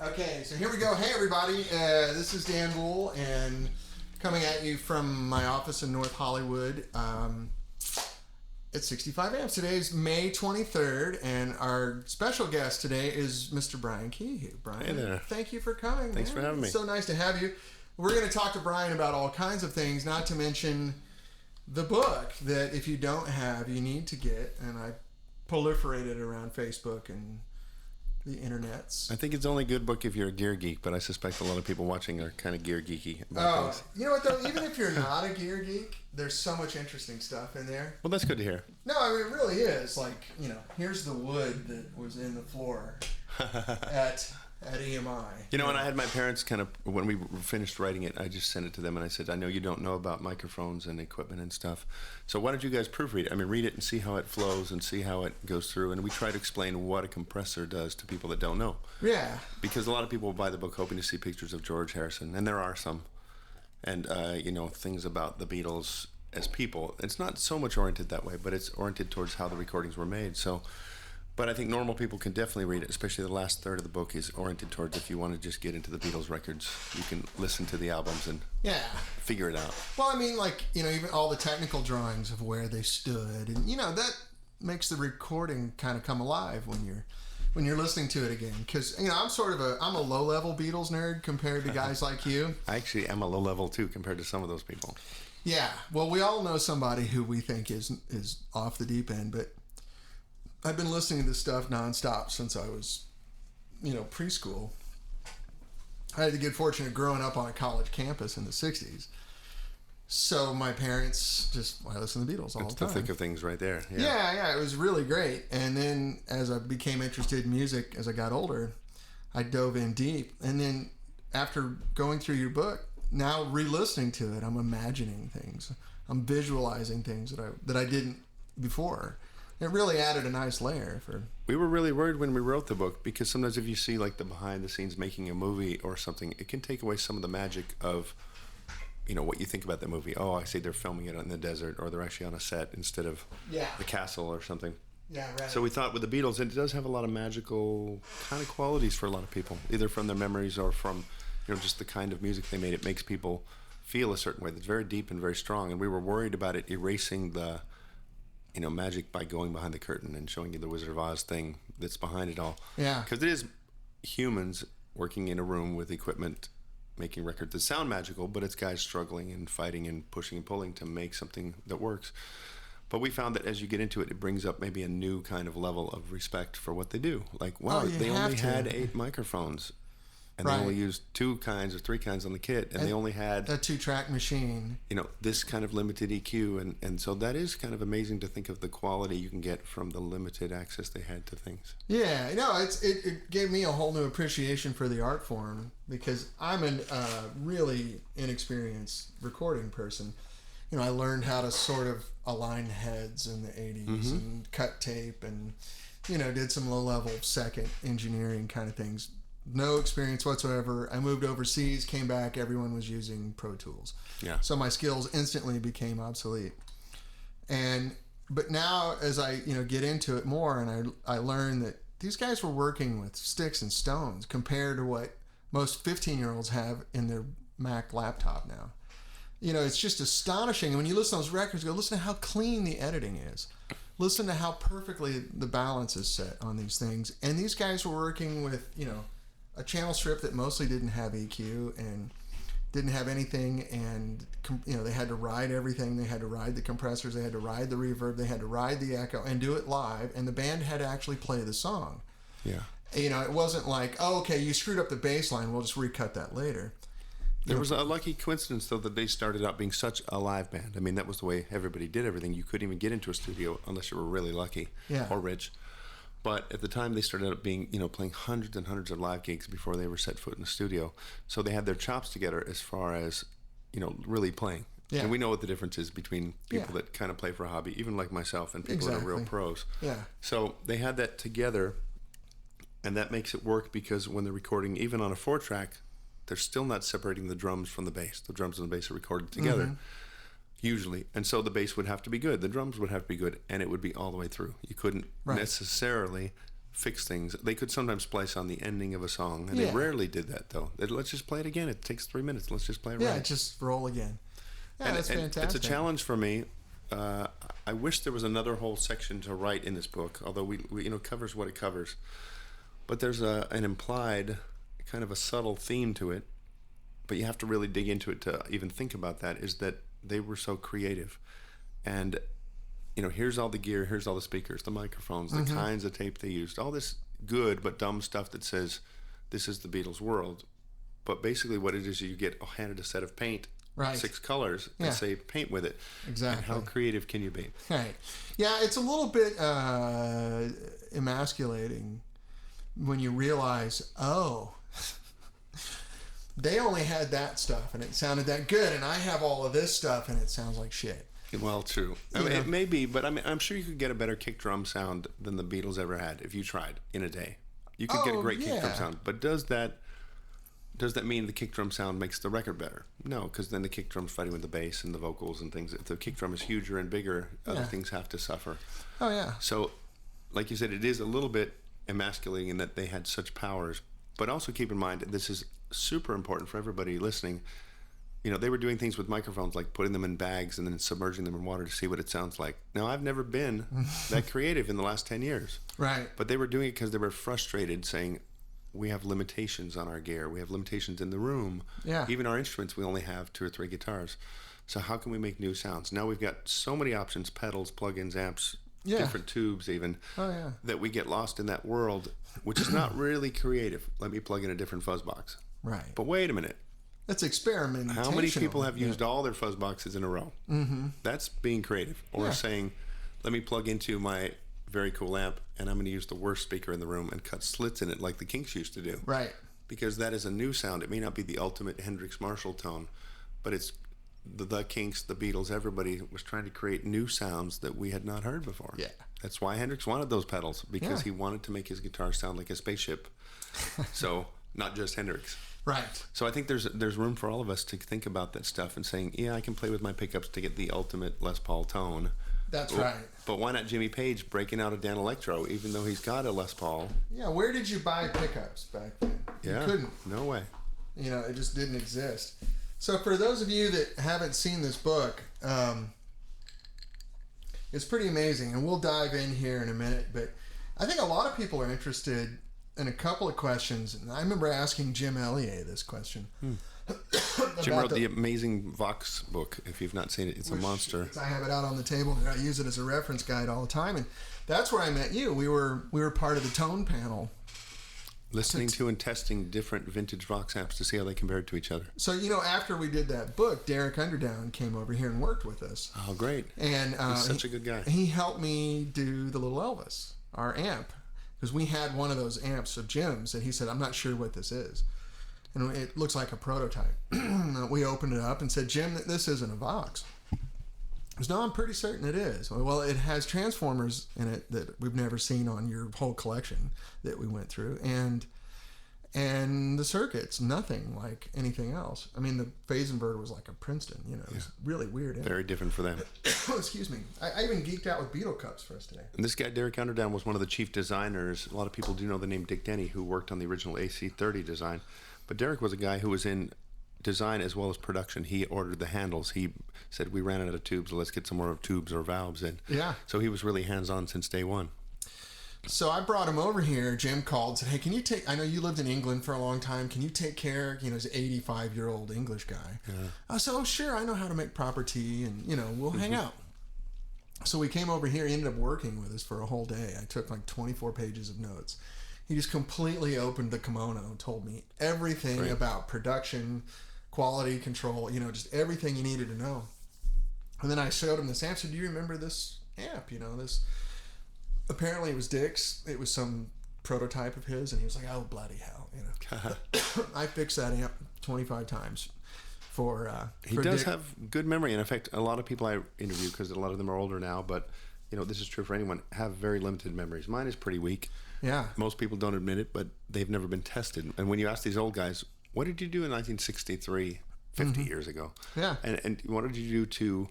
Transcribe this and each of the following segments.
Okay, so here we go. Hey, everybody. This is Dan Boul, and coming at you from my office in North Hollywood. It's 65 amps. Today's May 23rd, and our special guest today is Mr. Brian Kehew. Brian, hey there. Thank you for coming. Thanks for having me. It's so nice to have you. We're going to talk to Brian about all kinds of things, not to mention the book that if you don't have, you need to get, and I proliferated around Facebook and the internets. I think it's only a good book if you're a gear geek, but I suspect a lot of people watching are kind of gear geeky about things. You know what, though? Even if you're not a gear geek, there's so much interesting stuff in there. Well, that's good to hear. No, I mean, it really is. Like, here's the wood that was in the floor at EMI. You know, and I had my parents when we finished writing it, I just sent it to them and I said, I know you don't know about microphones and equipment and stuff, so why don't you guys proofread it? I mean, read it and see how it flows and see how it goes through, and we try to explain what a compressor does to people that don't know. Yeah. Because a lot of people will buy the book hoping to see pictures of George Harrison, and there are some, and, things about the Beatles as people. It's not so much oriented that way, but it's oriented towards how the recordings were made, But I think normal people can definitely read it, especially the last third of the book is oriented towards if you want to just get into the Beatles records, you can listen to the albums and figure it out. Well, I mean, even all the technical drawings of where they stood, and, that makes the recording kind of come alive when you're listening to it again. Because, I'm a low-level Beatles nerd compared to guys like you. I actually am a low-level, too, compared to some of those people. Yeah. Well, we all know somebody who we think is off the deep end, but I've been listening to this stuff nonstop since I was, preschool. I had the good fortune of growing up on a college campus in the 60s. So my parents I listened to the Beatles all the time. It's the thick of things right there. Yeah, it was really great. And then as I became interested in music as I got older, I dove in deep. And then after going through your book, now re-listening to it, I'm imagining things. I'm visualizing things that I didn't before. It really added a nice layer for. We were really worried when we wrote the book because sometimes if you see like the behind the scenes making a movie or something, it can take away some of the magic of, what you think about that movie. Oh, I see they're filming it in the desert, or they're actually on a set instead of the castle or something. Yeah, right. So we thought with the Beatles, it does have a lot of magical kind of qualities for a lot of people, either from their memories or from, just the kind of music they made. It makes people feel a certain way that's very deep and very strong. And we were worried about it erasing the magic by going behind the curtain and showing you the Wizard of Oz thing that's behind it all. Yeah. Because it is humans working in a room with equipment, making records that sound magical, but it's guys struggling and fighting and pushing and pulling to make something that works. But we found that as you get into it, it brings up maybe a new kind of level of respect for what they do. Like, wow, they only had 8 microphones. And they only used 2 kinds or 3 kinds on the kit, and they only had a 2-track machine. This kind of limited EQ, and so that is kind of amazing to think of the quality you can get from the limited access they had to things. Yeah, it gave me a whole new appreciation for the art form because I'm a really inexperienced recording person. I learned how to sort of align heads in the 80s and cut tape and did some low-level second engineering kind of things. No experience whatsoever. I moved overseas, came back, everyone was using Pro Tools. Yeah. So my skills instantly became obsolete. But now as I, get into it more and I learn that these guys were working with sticks and stones compared to what most 15-year-olds have in their Mac laptop now. It's just astonishing. And when you listen to those records, go listen to how clean the editing is. Listen to how perfectly the balance is set on these things. And these guys were working with, a channel strip that mostly didn't have EQ and didn't have anything, and they had to ride everything. They had to ride the compressors, they had to ride the reverb, they had to ride the echo and do it live, and the band had to actually play the song. Yeah. It wasn't like, oh, okay, you screwed up the bass line, we'll just recut that later. There was a lucky coincidence, though, that they started out being such a live band. I mean, that was the way everybody did everything. You couldn't even get into a studio unless you were really lucky or rich. But at the time, they started out being, playing hundreds and hundreds of live gigs before they ever set foot in the studio. So they had their chops together as far as, really playing. Yeah. And we know what the difference is between people that kind of play for a hobby, even like myself, and people that are real pros. Yeah. So they had that together, and that makes it work because when they're recording, even on a 4-track, they're still not separating the drums from the bass. The drums and the bass are recorded together. Usually. And so the bass would have to be good. The drums would have to be good, and it would be all the way through. You couldn't necessarily fix things. They could sometimes splice on the ending of a song, and they rarely did that, though. Let's just play it again. It takes 3 minutes. Let's just play it right. Yeah, just roll again. Yeah, that's fantastic. It's a challenge for me. I wish there was another whole section to write in this book, although we covers what it covers. But there's an implied, kind of a subtle theme to it, but you have to really dig into it to even think about that, is that they were so creative. And, here's all the gear, here's all the speakers, the microphones, the kinds of tape they used, all this good but dumb stuff that says this is the Beatles world. But basically what it is, you get handed a set of paint, 6 colors, and say paint with it. Exactly. And how creative can you be? Right. Yeah, it's a little bit emasculating when you realize, they only had that stuff and it sounded that good, and I have all of this stuff and it sounds like shit. Well, true. I mean, it may be, but I'm sure you could get a better kick drum sound than the Beatles ever had if you tried in a day. You could get a great kick drum sound, but does that mean the kick drum sound makes the record better? No, because then the kick drum's fighting with the bass and the vocals and things. If the kick drum is huger and bigger, other things have to suffer. Oh yeah. So, like you said, it is a little bit emasculating in that they had such powers, but also keep in mind this is super important for everybody listening. They were doing things with microphones like putting them in bags and then submerging them in water to see what it sounds like. Now, I've never been that creative in the last 10 years. Right. But they were doing it because they were frustrated, saying, we have limitations on our gear. We have limitations in the room. Yeah. Even our instruments, we only have 2 or 3 guitars. So how can we make new sounds? Now we've got so many options, pedals, plugins, amps, different tubes even, that we get lost in that world, which is not really creative. Let me plug in a different fuzz box. Right. But wait a minute. That's experimentation. How many people have used all their fuzz boxes in a row? Mm-hmm. That's being creative. Or saying, let me plug into my very cool amp and I'm going to use the worst speaker in the room and cut slits in it like the Kinks used to do. Right. Because that is a new sound. It may not be the ultimate Hendrix Marshall tone, but it's the Kinks, the Beatles, everybody was trying to create new sounds that we had not heard before. Yeah. That's why Hendrix wanted those pedals, because he wanted to make his guitar sound like a spaceship. So, not just Hendrix. Right. So I think there's room for all of us to think about that stuff and saying, I can play with my pickups to get the ultimate Les Paul tone. That's right. But why not Jimmy Page breaking out a Dan Electro, even though he's got a Les Paul? Yeah, where did you buy pickups back then? Yeah, you couldn't. No way. It just didn't exist. So for those of you that haven't seen this book, it's pretty amazing, and we'll dive in here in a minute, but I think a lot of people are interested in a couple of questions, and I remember asking Jim Elliott this question. Jim wrote the amazing Vox book. If you've not seen it, it's a monster. I have it out on the table, and I use it as a reference guide all the time, and that's where I met you. We were part of the tone panel. Listening to and testing different vintage Vox amps to see how they compared to each other. So, after we did that book, Derek Underdown came over here and worked with us. Oh, great. And he's such a good guy. He helped me do the Little Elvis, our amp, because we had one of those amps of Jim's, and he said, I'm not sure what this is. And it looks like a prototype. We opened it up and said, Jim, this isn't a Vox. He goes, no, I'm pretty certain it is. Well, it has transformers in it that we've never seen on your whole collection that we went through. And the circuit's nothing like anything else. I mean, the phase inverter was like a Princeton, it was really weird. Very different for them. Excuse me. I even geeked out with Beetle cups for us today. And this guy, Derek Underdown, was one of the chief designers. A lot of people do know the name Dick Denny, who worked on the original AC-30 design. But Derek was a guy who was in design as well as production. He ordered the handles. He said, we ran out of tubes, so let's get some more tubes or valves in. Yeah. So he was really hands-on since day one. So I brought him over here. Jim called and said, hey, can you take, I know you lived in England for a long time. Can you take care, he's an 85-year-old English guy. Yeah. I said, oh, sure, I know how to make proper tea, and, we'll hang out. So we came over here. He ended up working with us for a whole day. I took like 24 pages of notes. He just completely opened the kimono and told me everything about production, quality control, just everything you needed to know. And then I showed him this amp. I said, do you remember this amp? This... Apparently it was Dick's. It was some prototype of his, and he was like, "Oh bloody hell!" I fixed that amp 25 times for. He does Dick. Have good memory, and in fact, a lot of people I interview, because a lot of them are older now, but this is true for anyone, have very limited memories. Mine is pretty weak. Yeah. Most people don't admit it, but they've never been tested. And when you ask these old guys, "What did you do in 1963, 50 years ago?" Yeah. And what did you do to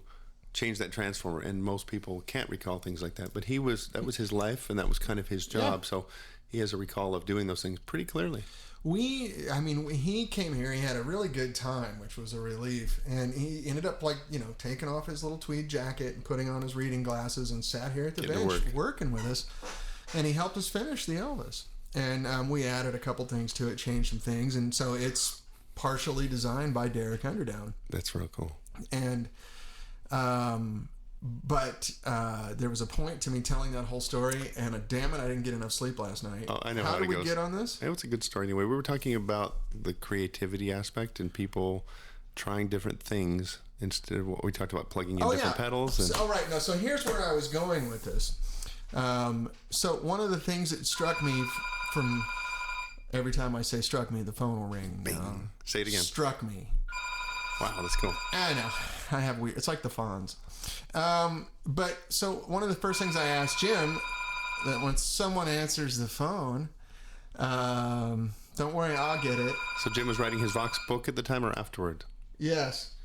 change that transformer? And most people can't recall things like that, but that was his life, and that was kind of his job. Yeah. So he has a recall of doing those things pretty clearly. When he came here, he had a really good time, which was a relief. And he ended up, taking off his little tweed jacket and putting on his reading glasses and sat here at the bench working with us. And he helped us finish the Elvis. And we added a couple things to it, changed some things. And so it's partially designed by Derek Underdown. That's real cool. And, but there was a point to me telling that whole story, and damn it, I didn't get enough sleep last night. Oh, I know how it goes. How did we get on this? It was a good story anyway. We were talking about the creativity aspect and people trying different things instead of what we talked about, plugging in different pedals. And... All right. No, so here's where I was going with this. So one of the things that struck me from every time I say struck me, the phone will ring. Bing. Say it again. Struck me. Wow, that's cool. I know. I have weird. It's like the Fonz. But so one of the first things I asked Jim, that when someone answers the phone, don't worry, I'll get it. So Jim was writing his Vox book at the time or afterward? Yes.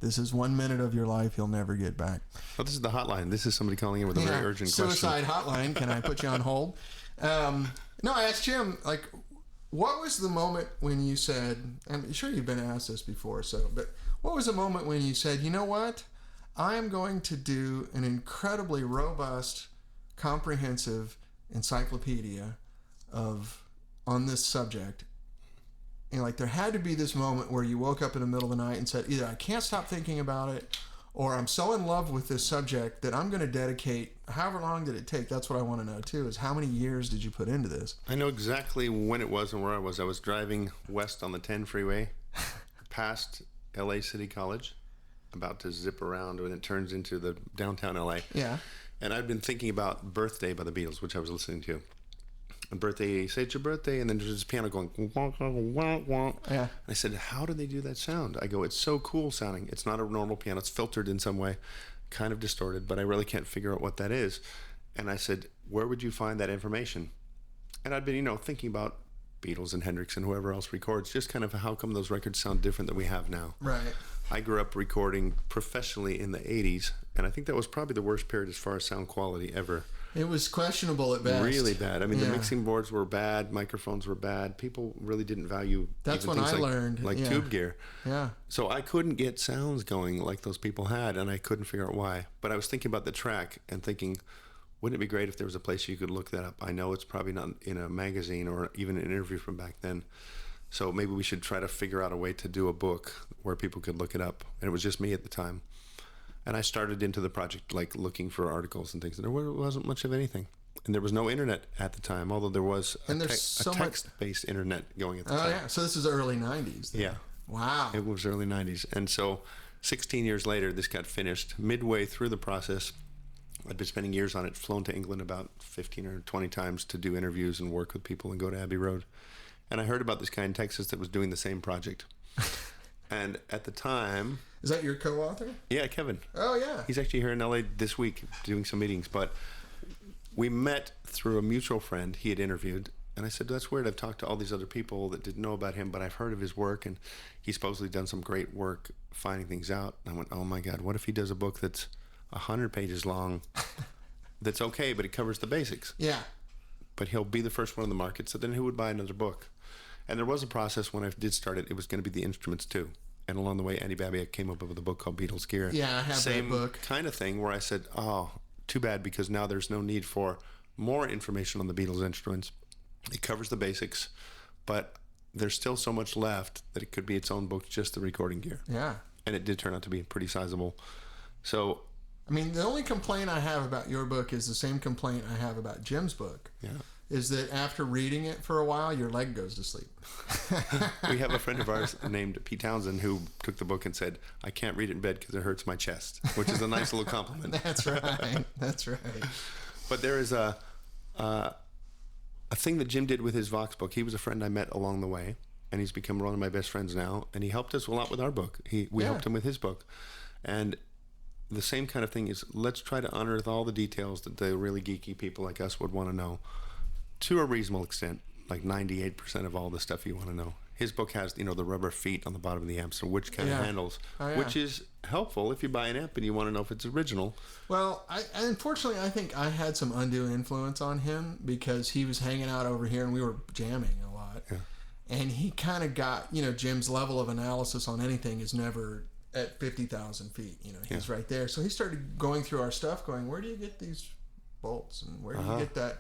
This is 1 minute of your life you'll never get back. Oh, this is the hotline. This is somebody calling in with a very urgent suicide question. Hotline. Can I put you on hold? No, I asked Jim, what was the moment when you said, I'm sure you've been asked this before, but what was the moment when you said, you know what? I am going to do an incredibly robust, comprehensive encyclopedia on this subject. And there had to be this moment where you woke up in the middle of the night and said, either I can't stop thinking about it, or I'm so in love with this subject that I'm going to dedicate, however long did it take? That's what I want to know too, is how many years did you put into this? I know exactly when it was and where I was. I was driving west on the 10 freeway past LA City College, about to zip around when it turns into the downtown LA. Yeah. And I'd been thinking about Birthday by the Beatles, which I was listening to. And birthday, say it's your birthday, and then there's this piano going, wah, wah, wah, wah. Yeah. I said, how do they do that sound? I go, it's so cool sounding. It's not a normal piano. It's filtered in some way, kind of distorted, but I really can't figure out what that is. And I said, where would you find that information? And I'd been, thinking about Beatles and Hendrix and whoever else records, just kind of how come those records sound different than we have now. Right. I grew up recording professionally in the 80s, and I think that was probably the worst period as far as sound quality ever. It was questionable at best. Really bad. I mean, the mixing boards were bad, microphones were bad. People really didn't value That's when I learned. Like tube gear. Yeah. So I couldn't get sounds going like those people had, and I couldn't figure out why. But I was thinking about the track and thinking, wouldn't it be great if there was a place you could look that up? I know it's probably not in a magazine or even an interview from back then. So maybe we should try to figure out a way to do a book where people could look it up. And it was just me at the time. And I started into the project looking for articles and things. And there wasn't much of anything. And there was no internet at the time, although there was a text-based internet going at the time. Oh, yeah. So this is early 90s. Then. Yeah. Wow. It was early 90s. And so 16 years later, this got finished. Midway through the process, I'd been spending years on it, flown to England about 15 or 20 times to do interviews and work with people and go to Abbey Road. And I heard about this guy in Texas that was doing the same project. And at the time... Is that your co-author? Yeah, Kevin. Oh, yeah. He's actually here in LA this week doing some meetings. But we met through a mutual friend he had interviewed. And I said, that's weird. I've talked to all these other people that didn't know about him, but I've heard of his work. And he's supposedly done some great work finding things out. And I went, oh, my God, what if he does a book that's 100 pages long that's okay, but it covers the basics? Yeah. But he'll be the first one on the market. So then who would buy another book? And there was a process when I did start it. It was going to be the instruments, too. And along the way, Andy Babiak came up with a book called Beatles Gear. Yeah, I have that book. Same kind of thing where I said, oh, too bad, because now there's no need for more information on the Beatles instruments. It covers the basics, but there's still so much left that it could be its own book, just the recording gear. Yeah. And it did turn out to be pretty sizable. So... I mean, the only complaint I have about your book is the same complaint I have about Jim's book. Yeah. Is that after reading it for a while, your leg goes to sleep. We have a friend of ours named Pete Townsend who took the book and said, I can't read it in bed because it hurts my chest, which is a nice little compliment. That's right. That's right. But there is a thing that Jim did with his Vox book. He was a friend I met along the way, and he's become one of my best friends now, and he helped us a lot with our book. We helped him with his book. And the same kind of thing is, let's try to unearth all the details that the really geeky people like us would want to know, to a reasonable extent, like 98% of all the stuff you want to know. his book has, the rubber feet on the bottom of the amp, so which kind of handles, which is helpful if you buy an amp and you want to know if it's original. Well, unfortunately, I think I had some undue influence on him because he was hanging out over here and we were jamming a lot. Yeah. And he kind of got, Jim's level of analysis on anything is never at 50,000 feet. He's right there. So he started going through our stuff going, where do you get these bolts and where do you get that?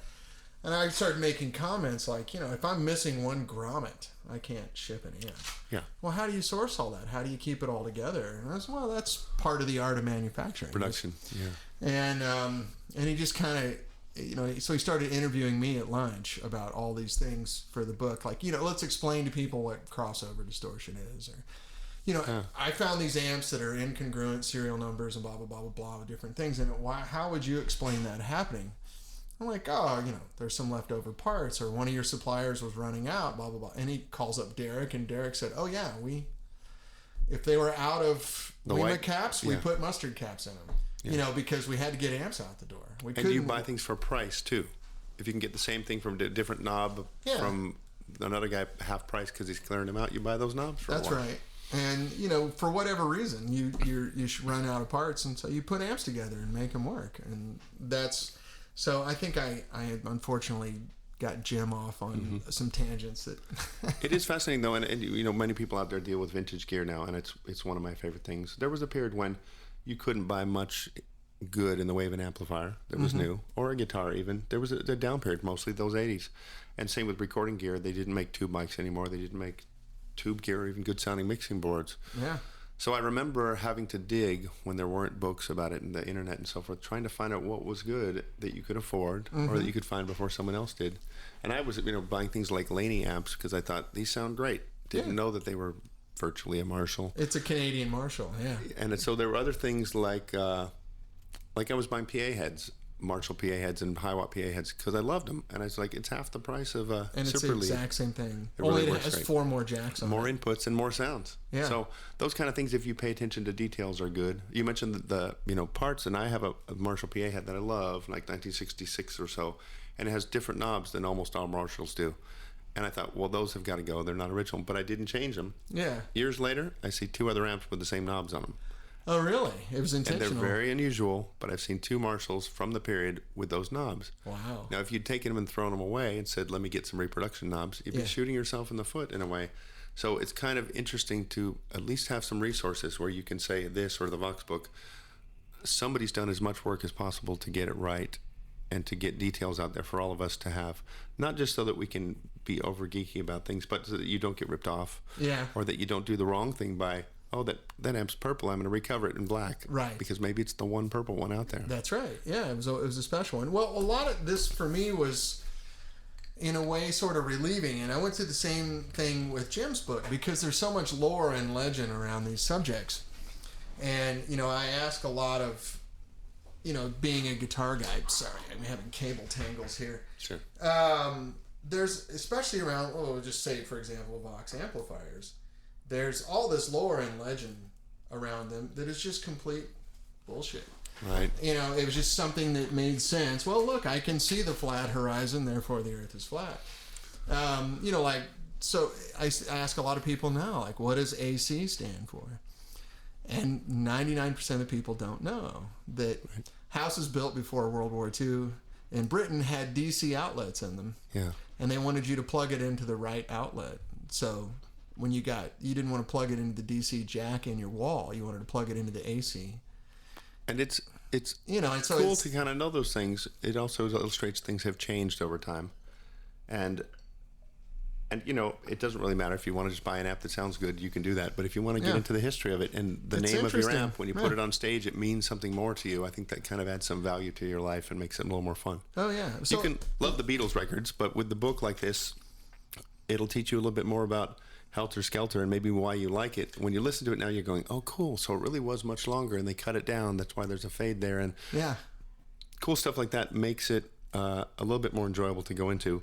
And I started making comments like, if I'm missing one grommet, I can't ship an amp. Yeah. Well, how do you source all that? How do you keep it all together? And I said, well, that's part of the art of manufacturing. Production, yeah. And he just kind of, so he started interviewing me at lunch about all these things for the book. Like, let's explain to people what crossover distortion is. Or, I found these amps that are incongruent serial numbers and blah, blah, blah, blah, blah, different things. And how would you explain that happening? I'm like, there's some leftover parts, or one of your suppliers was running out, blah, blah, blah. And he calls up Derek, and Derek said, oh, yeah, if they were out of Lima caps, we put mustard caps in them, because we had to get amps out the door. And you buy things for price, too. If you can get the same thing from a different knob from another guy half price because he's clearing them out, you buy those knobs for That's a while. right. And, for whatever reason, you should run out of parts, and so you put amps together and make them work. And that's... So I think I unfortunately got Jim off on some tangents. That It is fascinating though, and many people out there deal with vintage gear now, and it's one of my favorite things. There was a period when you couldn't buy much good in the way of an amplifier that was new, or a guitar even. There was a down period, mostly those 80s. And same with recording gear. They didn't make tube mics anymore. They didn't make tube gear or even good sounding mixing boards. Yeah. So I remember having to dig when there weren't books about it and the internet and so forth, trying to find out what was good that you could afford or that you could find before someone else did. And I was, buying things like Laney amps because I thought these sound great. Didn't know that they were virtually a Marshall. It's a Canadian Marshall, yeah. And so there were other things like I was buying PA heads, Marshall PA heads and high watt PA heads because I loved them, and I was like, it's half the price of a and Super it's the exact same thing. It Only really it has great. 4 more jacks on more it. inputs and more sounds. Yeah. So those kind of things, if you pay attention to details, are good. You mentioned the parts, and I have a Marshall PA head that I love, like 1966 or so, and it has different knobs than almost all Marshalls do. And I thought, well, those have got to go. They're not original, but I didn't change them. Yeah. Years later, I see 2 other amps with the same knobs on them. Oh, really? It was intentional. And they're very unusual, but I've seen 2 Marshalls from the period with those knobs. Wow. Now, if you'd taken them and thrown them away and said, let me get some reproduction knobs, you'd be shooting yourself in the foot in a way. So it's kind of interesting to at least have some resources where you can say this or the Vox book, somebody's done as much work as possible to get it right and to get details out there for all of us to have, not just so that we can be over geeky about things, but so that you don't get ripped off. Yeah. Or that you don't do the wrong thing by, oh, that amp's purple, I'm going to recover it in black. Right. Because maybe it's the one purple one out there. That's right. Yeah, it was a special one. Well, a lot of this for me was, in a way, sort of relieving. And I went through the same thing with Jim's book because there's so much lore and legend around these subjects. And, I ask a lot of, being a guitar guy. Sorry, I'm having cable tangles here. Sure. There's, especially around, just say, for example, Vox amplifiers. There's all this lore and legend around them that is just complete bullshit. Right. It was just something that made sense. Well, look, I can see the flat horizon, therefore the Earth is flat. So I ask a lot of people now, like, what does AC stand for? And 99% of people don't know that houses built before World War II in Britain had DC outlets in them. Yeah. And they wanted you to plug it into the right outlet. So when you didn't want to plug it into the DC jack in your wall, you wanted to plug it into the AC. And it's so cool to kind of know those things. It also illustrates things have changed over time. And it doesn't really matter if you want to just buy an amp that sounds good, you can do that. But if you want to get into the history of it and the name of your amp, when you put it on stage, it means something more to you. I think that kind of adds some value to your life and makes it a little more fun. Oh, yeah. So, you can love the Beatles records, but with the book like this, it'll teach you a little bit more about Helter Skelter and maybe why you like it. When you listen to it now, you're going, oh, cool. So it really was much longer and they cut it down. That's why there's a fade there. And cool stuff like that makes it a little bit more enjoyable to go into.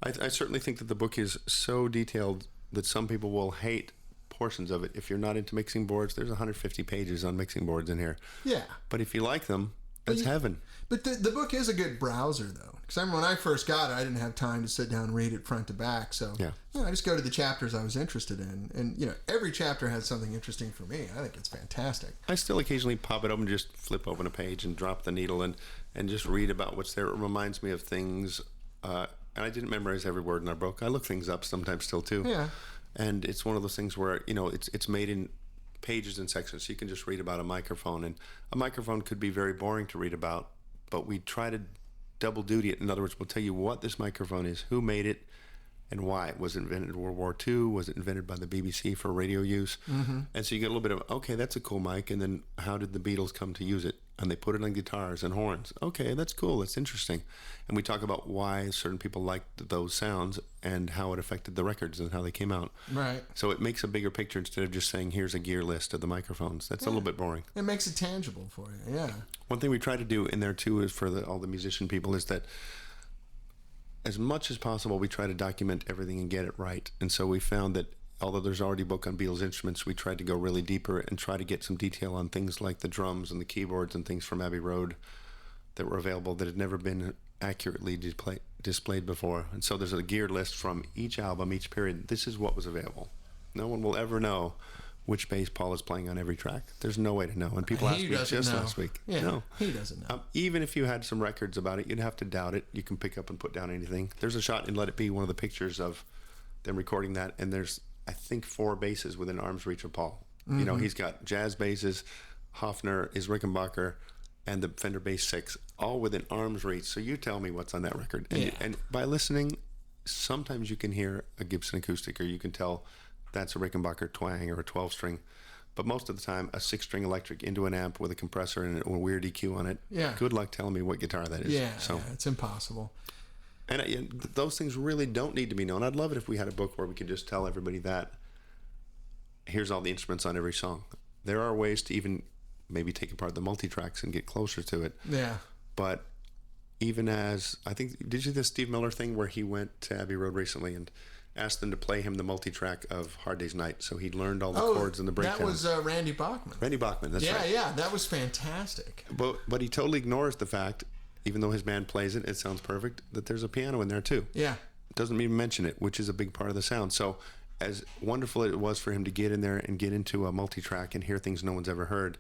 I certainly think that the book is so detailed that some people will hate portions of it. If you're not into mixing boards, there's 150 pages on mixing boards in here. Yeah. But if you like them, That's heaven. But the book is a good browser, though. Because I remember when I first got it, I didn't have time to sit down and read it front to back. So I just go to the chapters I was interested in. And, every chapter has something interesting for me. I think it's fantastic. I still occasionally pop it open, just flip open a page and drop the needle and just read about what's there. It reminds me of things. And I didn't memorize every word in our book. I look things up sometimes still, too. Yeah. And it's one of those things where, it's made in pages and sections. So you can just read about a microphone. And a microphone could be very boring to read about, but we try to double duty it. In other words, we'll tell you what this microphone is, who made it, and why. Was it invented in World War II? Was it invented by the BBC for radio use? Mm-hmm. And so you get a little bit of, okay, that's a cool mic. And then how did the Beatles come to use it? And they put it on guitars and horns. Okay, that's cool. That's interesting. And we talk about why certain people liked those sounds and how it affected the records and how they came out. Right. So it makes a bigger picture instead of just saying, here's a gear list of the microphones. That's a little bit boring. It makes it tangible for you, yeah. One thing we try to do in there, too, is for all the musician people, is that as much as possible, we try to document everything and get it right. And so we found that although there's already a book on Beatles instruments, we tried to go really deeper and try to get some detail on things like the drums and the keyboards and things from Abbey Road that were available that had never been accurately displayed before. And so there's a gear list from each album, each period. This is what was available. No one will ever know which bass Paul is playing on every track. There's no way to know. And people asked me just last week. Yeah, no, he doesn't know. Even if you had some records about it, you'd have to doubt it. You can pick up and put down anything. There's a shot in Let It Be, one of the pictures of them recording that, and there's, I think, 4 basses within arm's reach of Paul. Mm-hmm. He's got jazz basses, Hofner, his Rickenbacker, and the Fender Bass 6, all within arm's reach. So you tell me what's on that record. And by listening, sometimes you can hear a Gibson acoustic, or you can tell that's a Rickenbacker twang or a 12-string. But most of the time, a 6-string electric into an amp with a compressor and a weird EQ on it. Yeah. Good luck telling me what guitar that is. Yeah, it's impossible. And those things really don't need to be known. I'd love it if we had a book where we could just tell everybody that here's all the instruments on every song. There are ways to even maybe take apart the multi-tracks and get closer to it. Yeah. But even as, I think, did you see the Steve Miller thing where he went to Abbey Road recently and asked them to play him the multi-track of Hard Day's Night, so he learned all the chords and the breakdowns. That was Randy Bachman. Randy Bachman, that's right. Yeah, that was fantastic. But he totally ignores the fact, even though his band plays it, it sounds perfect, that there's a piano in there too. Yeah. Doesn't even mention it, which is a big part of the sound. So as wonderful it was for him to get in there and get into a multi-track and hear things no one's ever heard,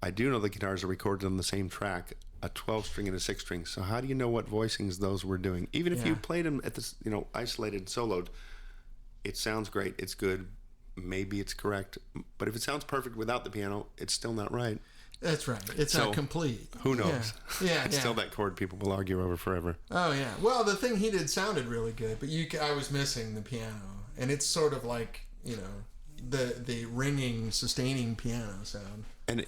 I do know the guitars are recorded on the same track, a 12-string and a 6-string. So how do you know what voicings those were doing? Even if you played them at this, isolated and soloed, it sounds great, it's good, maybe it's correct. But if it sounds perfect without the piano, it's still not right. That's right. It's not complete. Who knows? Yeah. It's still that chord people will argue over forever. Oh, yeah. Well, the thing he did sounded really good, but I was missing the piano. And it's sort of like, the ringing, sustaining piano sound. And,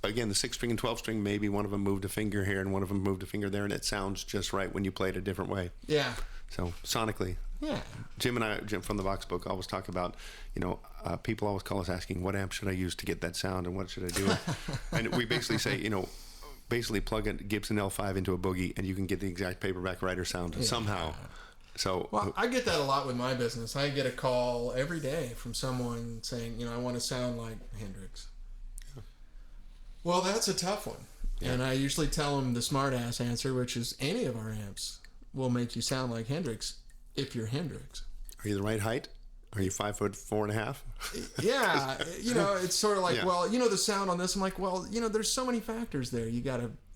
again, the 6-string and 12-string, maybe one of them moved a finger here and one of them moved a finger there, and it sounds just right when you play it a different way. Yeah. So, sonically. Yeah. Jim from the Vox book always talk about, people always call us asking, what amp should I use to get that sound and what should I do? And we basically say, basically plug a Gibson L5 into a boogie and you can get the exact paperback writer sound somehow. So, well, I get that a lot with my business. I get a call every day from someone saying, I want to sound like Hendrix. Yeah. Well, that's a tough one. Yeah. And I usually tell them the smart-ass answer, which is any of our amps will make you sound like Hendrix if you're Hendrix. Are you the right height? Are you 5'4.5"? Yeah. It's sort of like, well, the sound on this. I'm like, well, there's so many factors there.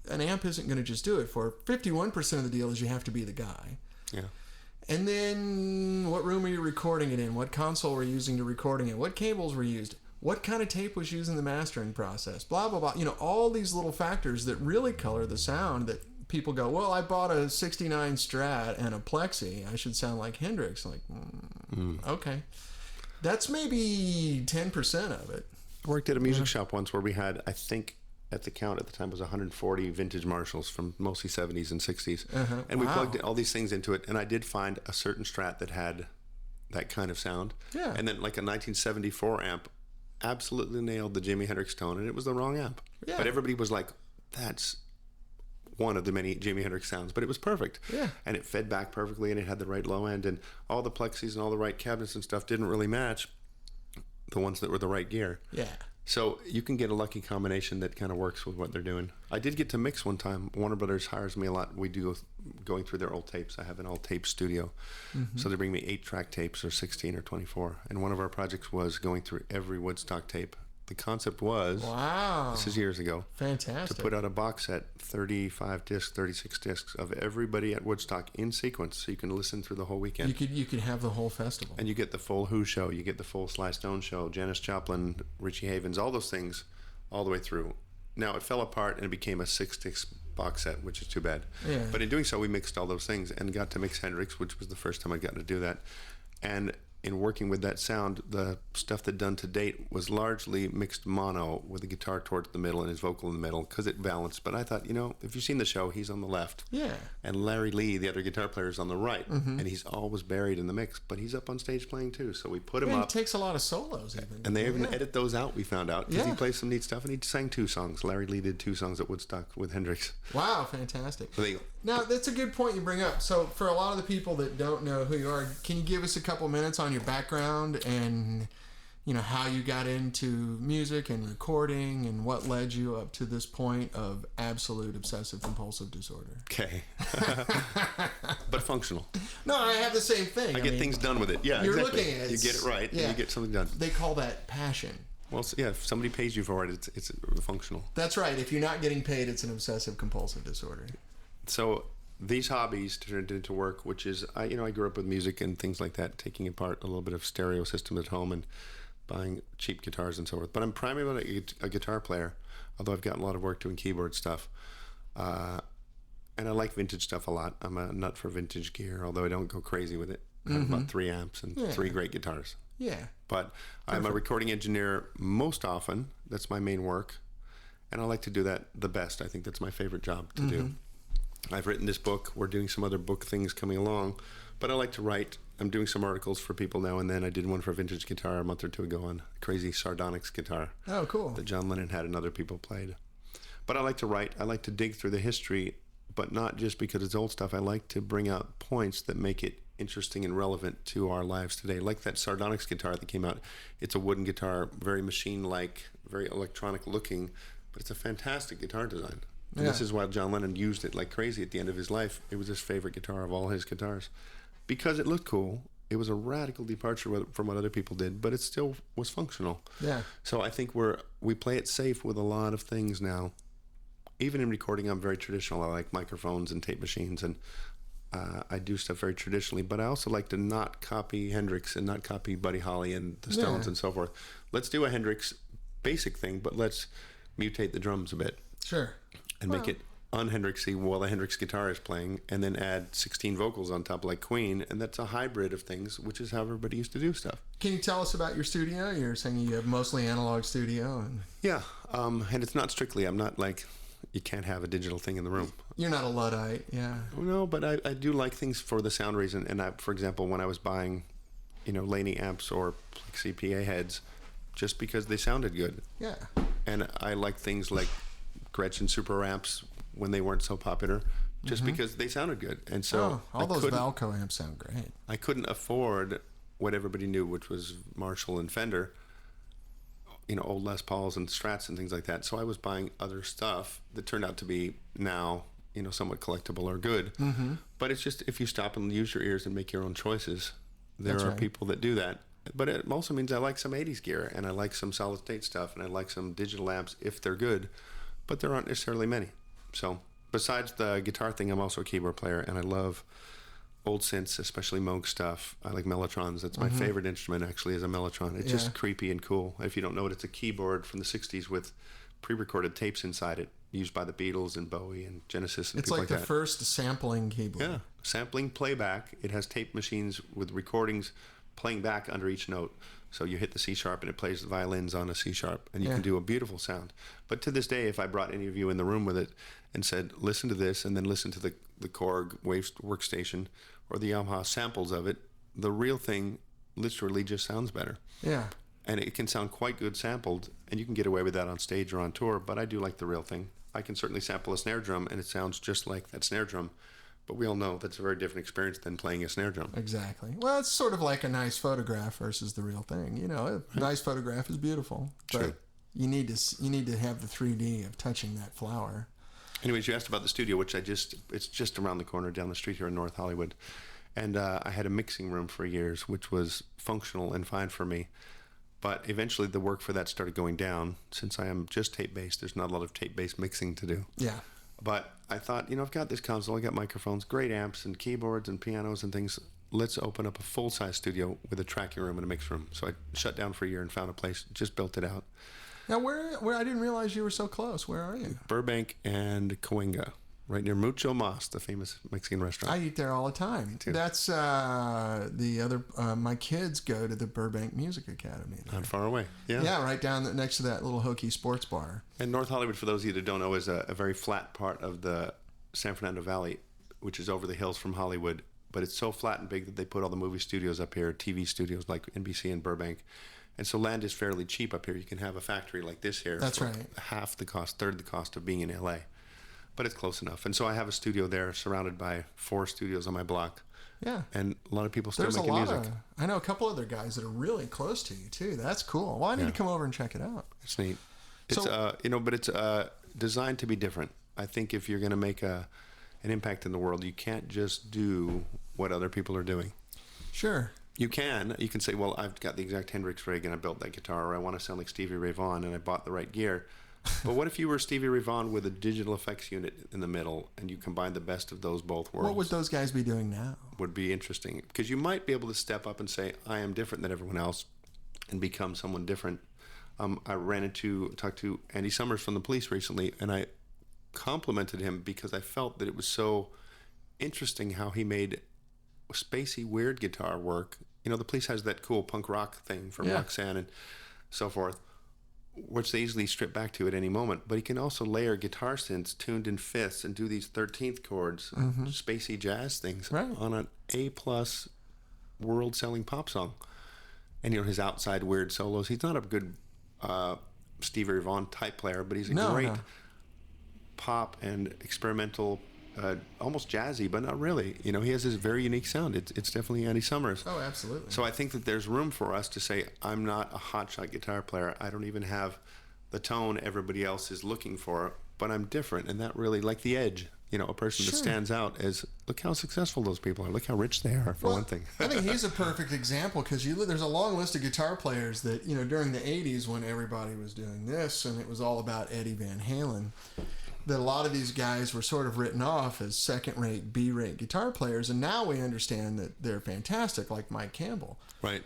An amp isn't going to just do it for 51% of the deal is you have to be the guy. Yeah. And then what room are you recording it in? What console were you using to recording it? What cables were used? What kind of tape was used in the mastering process? Blah, blah, blah. All these little factors that really color the sound that people go, well, I bought a 69 Strat and a Plexi. I should sound like Hendrix. Like, okay. That's maybe 10% of it. I worked at a music shop once where we had, I think, at the count at the time was 140 vintage Marshalls from mostly 70s and 60s. And we plugged all these things into it, and I did find a certain Strat that had that kind of sound. Yeah. And then like a 1974 amp absolutely nailed the Jimi Hendrix tone, and it was the wrong amp. Yeah. But everybody was like, that's one of the many Jimi Hendrix sounds, but it was perfect. Yeah. And it fed back perfectly, and it had the right low end, and all the plexis and all the right cabinets and stuff didn't really match the ones that were the right gear. Yeah. So you can get a lucky combination that kind of works with what they're doing. I did get to mix one time. Warner Brothers hires me a lot. We do going through their old tapes. I have an all tape studio. So they bring me 8-track tapes or 16 or 24. And one of our projects was going through every Woodstock tape. The concept was, wow, this is years ago, fantastic, to put out a box set, 35 discs, 36 discs of everybody at Woodstock in sequence, so you can listen through the whole weekend. You could have the whole festival, and you get the full Who show, you get the full Sly Stone show, Janis Joplin, Richie Havens, all those things, all the way through. Now it fell apart and it became a 6-disc box set, which is too bad. Yeah. But in doing so, we mixed all those things and got to mix Hendrix, which was the first time I'd gotten to do that. And in working with that sound, the stuff that done to date was largely mixed mono with the guitar towards the middle and his vocal in the middle because it balanced. But I thought, if you've seen the show, he's on the left. Yeah. And Larry Lee, the other guitar player, is on the right. And he's always buried in the mix, but he's up on stage playing too. So we put him up. He takes a lot of solos even. And they even edit those out, we found out, because he plays some neat stuff. And he sang 2 songs. Larry Lee did 2 songs at Woodstock with Hendrix. Wow, fantastic. So there you go. Now, that's a good point you bring up. So for a lot of the people that don't know who you are, can you give us a couple minutes on your background and how you got into music and recording and what led you up to this point of absolute obsessive compulsive disorder? Okay. But functional. No, I have the same thing. I get things done with it. Yeah, you're exactly. Looking at it. You get it right and you get something done. They call that passion. Well, yeah, if somebody pays you for it, it's functional. That's right. If you're not getting paid, it's an obsessive compulsive disorder. So these hobbies turned into work, which is, I grew up with music and things like that, taking apart a little bit of stereo systems at home and buying cheap guitars and so forth. But I'm primarily a guitar player, although I've gotten a lot of work doing keyboard stuff. And I like vintage stuff a lot. I'm a nut for vintage gear, although I don't go crazy with it. I have about 3 amps and 3 great guitars. Yeah. But I'm a recording engineer most often. That's my main work. And I like to do that the best. I think that's my favorite job to do. I've written this book. We're doing some other book things coming along. But I like to write. I'm doing some articles for people now and then. I did one for Vintage Guitar a month or 2 ago on crazy sardonyx guitar. Oh, cool. That John Lennon had and other people played. But I like to write. I like to dig through the history, but not just because it's old stuff. I like to bring out points that make it interesting and relevant to our lives today. Like that sardonyx guitar that came out. It's a wooden guitar, very machine-like, very electronic looking, but it's a fantastic guitar design. And this is why John Lennon used it like crazy at the end of his life. It was his favorite guitar of all his guitars. Because it looked cool. It was a radical departure from what other people did, but it still was functional. Yeah. So I think we play it safe with a lot of things now. Even in recording, I'm very traditional. I like microphones and tape machines, and I do stuff very traditionally. But I also like to not copy Hendrix and not copy Buddy Holly and the Stones and so forth. Let's do a Hendrix basic thing, but let's mutate the drums a bit. Sure. And make it un-Hendrixy while the Hendrix guitar is playing, and then add 16 vocals on top like Queen, and that's a hybrid of things, which is how everybody used to do stuff. Can you tell us about your studio? You're saying you have mostly analog studio. Yeah, and it's not strictly, I'm not like, you can't have a digital thing in the room. You're not a Luddite, yeah. No, but I do like things for the sound reason, and for example, when I was buying, Laney amps or Plexi PA heads, just because they sounded good. Yeah. And I like things like Gretchen Super Amps when they weren't so popular, just because they sounded good. And so all those Valco amps sound great. I couldn't afford what everybody knew, which was Marshall and Fender, old Les Pauls and Strats and things like that. So I was buying other stuff that turned out to be now, somewhat collectible or good. But it's just, if you stop and use your ears and make your own choices, there are people that do that. But it also means I like some 80s gear, and I like some solid state stuff, and I like some digital amps if they're good. But there aren't necessarily many. So besides the guitar thing, I'm also a keyboard player, and I love old synths, especially Moog stuff. I like Mellotrons. That's my favorite instrument, actually, is a Mellotron. It's just creepy and cool. If you don't know it, it's a keyboard from the 60s with pre-recorded tapes inside it, used by the Beatles and Bowie and Genesis and people like that. It's like the first sampling keyboard. Yeah, sampling playback. It has tape machines with recordings playing back under each note. So you hit the C sharp and it plays the violins on a C sharp, and you can do a beautiful sound. But to this day, if I brought any of you in the room with it and said, listen to this, and then listen to the Korg workstation or the Yamaha samples of it, the real thing literally just sounds better. Yeah. And it can sound quite good sampled, and you can get away with that on stage or on tour, but I do like the real thing. I can certainly sample a snare drum, and it sounds just like that snare drum. But we all know that's a very different experience than playing a snare drum. Exactly. Well, it's sort of like a nice photograph versus the real thing. A nice photograph is beautiful. True. You need to have the 3D of touching that flower. Anyways, you asked about the studio, which it's just around the corner down the street here in North Hollywood. And I had a mixing room for years, which was functional and fine for me. But eventually the work for that started going down. Since I am just tape-based, there's not a lot of tape-based mixing to do. Yeah. But I thought, I've got this console, I got microphones, great amps and keyboards and pianos and things. Let's open up a full-size studio with a tracking room and a mix room. So I shut down for a year and found a place, just built it out. Now, where I didn't realize you were so close. Where are you? Burbank and Cahuenga, right near Mucho Mas, the famous Mexican restaurant. I eat there all the time. too. That's the other. My kids go to the Burbank Music Academy. There. Not far away. Yeah. Yeah, right down next to that little hokey sports bar. And North Hollywood, for those of you that don't know, is a very flat part of the San Fernando Valley, which is over the hills from Hollywood. But it's so flat and big that they put all the movie studios up here, TV studios like NBC in Burbank. And so land is fairly cheap up here. You can have a factory like this here That's for right. half the cost, third the cost of being in LA. But it's close enough. And so I have a studio there surrounded by 4 studios on my block. Yeah. And a lot of people still There's making music. I know a couple other guys that are really close to you, too. That's cool. Well, I need to come over and check it out. It's neat. It's, but it's designed to be different. I think if you're going to make an impact in the world, you can't just do what other people are doing. Sure. You can say, well, I've got the exact Hendrix rig and I built that guitar, or I want to sound like Stevie Ray Vaughan and I bought the right gear. But what if you were Stevie Ray Vaughan with a digital effects unit in the middle and you combine the best of both worlds? What would those guys be doing now? Would be interesting, because you might be able to step up and say, I am different than everyone else, and become someone different. I talked to Andy Summers from the Police recently, and I complimented him because I felt that it was so interesting how he made spacey, weird guitar work. The Police has that cool punk rock thing from Roxanne and so forth, which they easily strip back to at any moment. But he can also layer guitar synths tuned in fifths and do these 13th chords, spacey jazz things on an A-plus world-selling pop song. And his outside weird solos. He's not a good Stevie Ray Vaughan type player, but he's a great pop and experimental, almost jazzy, but not really. He has this very unique sound. It's definitely Andy Summers. Oh, absolutely. So I think that there's room for us to say, I'm not a hotshot guitar player. I don't even have the tone everybody else is looking for, but I'm different. And that really, like The Edge, a person that stands out as, look how successful those people are. Look how rich they are, for one thing. I think he's a perfect example, because there's a long list of guitar players that, during the 80s when everybody was doing this and it was all about Eddie Van Halen, that a lot of these guys were sort of written off as second-rate, B-rate guitar players, and now we understand that they're fantastic, like Mike Campbell. Right.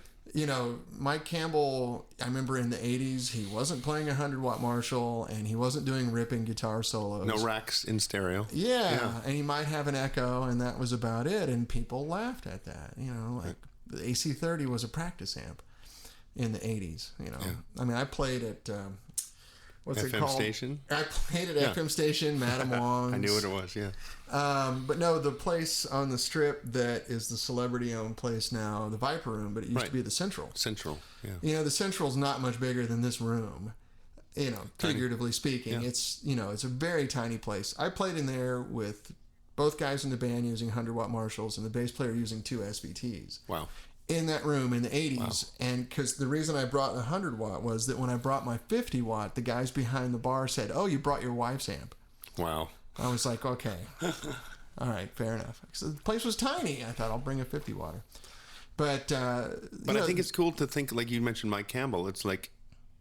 Mike Campbell, I remember in the 80s, he wasn't playing a 100-watt Marshall, and he wasn't doing ripping guitar solos. No racks in stereo. Yeah, and he might have an echo, and that was about it, and people laughed at that. The AC-30 was a practice amp in the 80s, I mean, I played at... what's FM it called? Station? I played at FM Station, Madame Wong's. I knew what it was, yeah. But no, the place on the Strip that is the celebrity-owned place now, the Viper Room, but it used to be the Central. Central, yeah. The Central's not much bigger than this room, figuratively speaking. Yeah. It's a very tiny place. I played in there with both guys in the band using 100-watt Marshalls and the bass player using 2 SVTs. Wow. In that room in the 80s. And because the reason I brought the 100-watt was that when I brought my 50-watt, the guys behind the bar said, "Oh, you brought your wife's amp." Wow. I was like, okay. All right, fair enough. So the place was tiny. I thought, I'll bring a 50-watter. But I think it's cool to think, like you mentioned Mike Campbell, it's like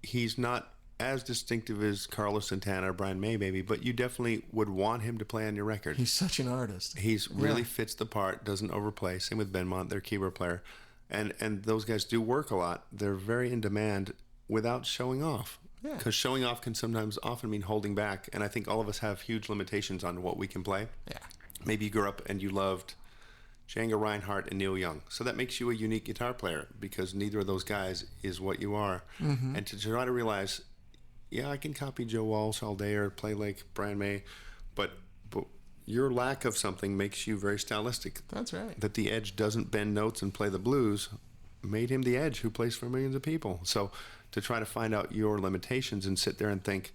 he's not as distinctive as Carlos Santana or Brian May, maybe, but you definitely would want him to play on your record. He's such an artist. He's really fits the part, doesn't overplay. Same with Benmont, their keyboard player. And those guys do work a lot. They're very in demand without showing off. Yeah. Because showing off can often mean holding back. And I think all of us have huge limitations on what we can play. Yeah. Maybe you grew up and you loved Django Reinhardt and Neil Young. So that makes you a unique guitar player, because neither of those guys is what you are. Mm-hmm. And to try to realize, I can copy Joe Walsh all day or play like Brian May, but your lack of something makes you very stylistic. That's right. That the Edge doesn't bend notes and play the blues made him the Edge, who plays for millions of people. So to try to find out your limitations and sit there and think,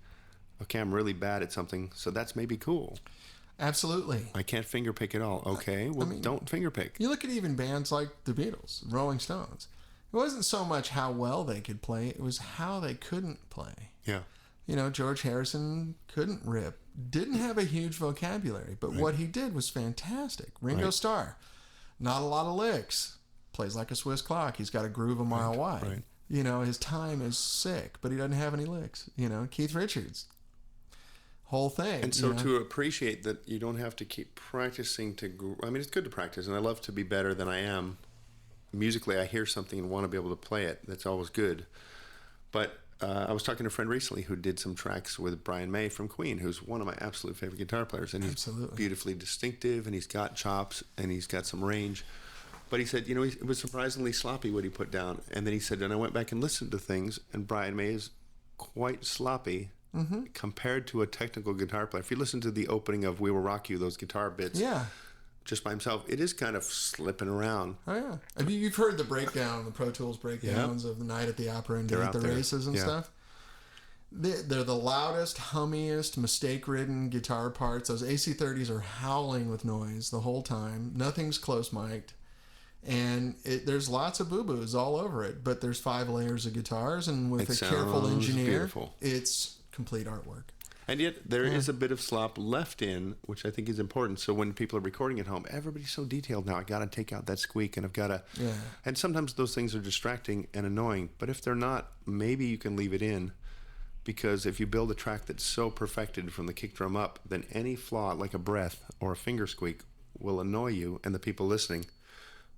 okay, I'm really bad at something, so that's maybe cool. Absolutely. I can't fingerpick at all. Okay, well, don't fingerpick. You look at even bands like the Beatles, Rolling Stones. It wasn't so much how well they could play, it was how they couldn't play. Yeah. George Harrison couldn't rip, didn't have a huge vocabulary, but what he did was fantastic. Ringo Starr, not a lot of licks, plays like a Swiss clock. He's got a groove a mile wide. His time is sick, but he doesn't have any licks. Keith Richards, whole thing. And so to appreciate that you don't have to keep practicing it's good to practice, and I love to be better than I am. Musically, I hear something and want to be able to play it. That's always good. But I was talking to a friend recently who did some tracks with Brian May from Queen, who's one of my absolute favorite guitar players. And he's beautifully distinctive, and he's got chops, and he's got some range. But he said, it was surprisingly sloppy what he put down. And then he said, and I went back and listened to things, and Brian May is quite sloppy compared to a technical guitar player. If you listen to the opening of We Will Rock You, those guitar bits, just by himself, it is kind of slipping around. Oh, yeah. You've heard the breakdown, the Pro Tools breakdowns of the Night at the Opera and Day at the Races and stuff. They're the loudest, hummiest, mistake-ridden guitar parts. Those AC30s are howling with noise the whole time. Nothing's close mic'd. And there's lots of boo-boos all over it, but there's 5 layers of guitars, and with a careful engineer, it's complete artwork. And yet there is a bit of slop left in, which I think is important. So when people are recording at home, everybody's so detailed now. I got to take out that squeak, and I've got to... Yeah. And sometimes those things are distracting and annoying. But if they're not, maybe you can leave it in. Because if you build a track that's so perfected from the kick drum up, then any flaw, like a breath or a finger squeak, will annoy you and the people listening.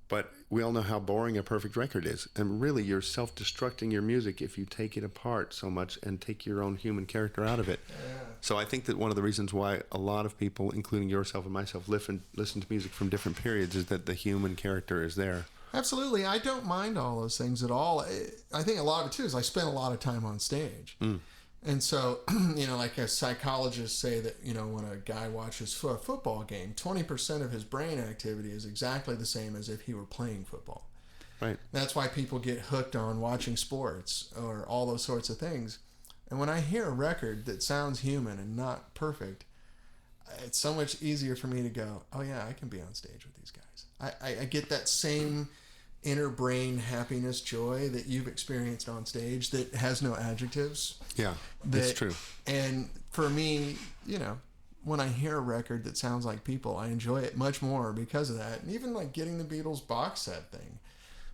But we all know how boring a perfect record is. And really, you're self-destructing your music if you take it apart so much and take your own human character out of it. Yeah. So I think that one of the reasons why a lot of people, including yourself and myself, listen to music from different periods is that the human character is there. Absolutely. I don't mind all those things at all. I think a lot of it, too, is I spend a lot of time on stage. And so, like psychologists say that, when a guy watches a football game, 20% of his brain activity is exactly the same as if he were playing football. Right. That's why people get hooked on watching sports or all those sorts of things. And when I hear a record that sounds human and not perfect, it's so much easier for me to go, oh yeah, I can be on stage with these guys. I get that same inner brain happiness, joy that you've experienced on stage that has no adjectives. Yeah, that's true. And for me, when I hear a record that sounds like people, I enjoy it much more because of that. And even like getting the Beatles box set thing,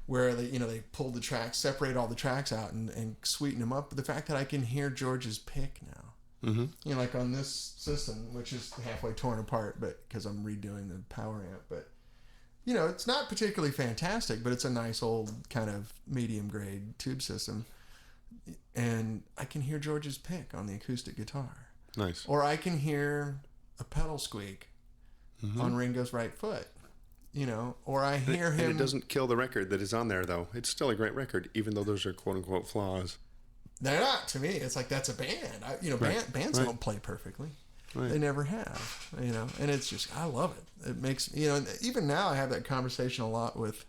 where they pulled the tracks, separate all the tracks out and sweeten them up. But the fact that I can hear George's pick now, like on this system, which is halfway torn apart, but because I'm redoing the power amp, but it's not particularly fantastic, but it's a nice old kind of medium grade tube system. And I can hear George's pick on the acoustic guitar. Nice. Or I can hear a pedal squeak on Ringo's right foot. Or I hear him... And it doesn't kill the record that is on there, though. It's still a great record, even though those are quote-unquote flaws. They're not, to me. It's like, that's a band. Bands don't play perfectly. Right. They never have, and it's just, I love it. It makes, and even now I have that conversation a lot with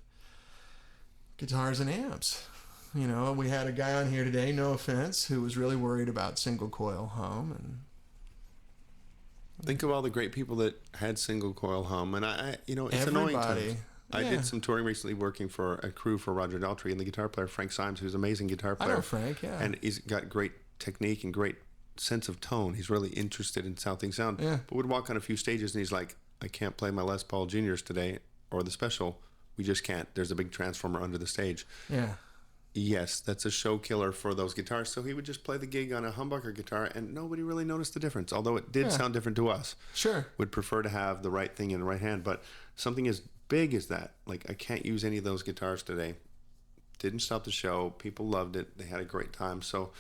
guitars and amps. We had a guy on here today, no offense, who was really worried about single coil hum. And think of all the great people that had single coil hum, and it's everybody. Annoying. I did some touring recently working for a crew for Roger Daltrey, and the guitar player Frank Symes, who's an amazing guitar player. I know Frank, yeah. And he's got great technique and great sense of tone. He's really interested in how things sound. Yeah. But we'd walk on a few stages and he's like, I can't play my Les Paul Juniors today or the special. We just can't. There's a big transformer under the stage. Yeah. Yes, that's a show killer for those guitars. So he would just play the gig on a humbucker guitar and nobody really noticed the difference, although it did sound different to us. Sure. Would prefer to have the right thing in the right hand. But something as big as that, like I can't use any of those guitars today. Didn't stop the show. People loved it. They had a great time. So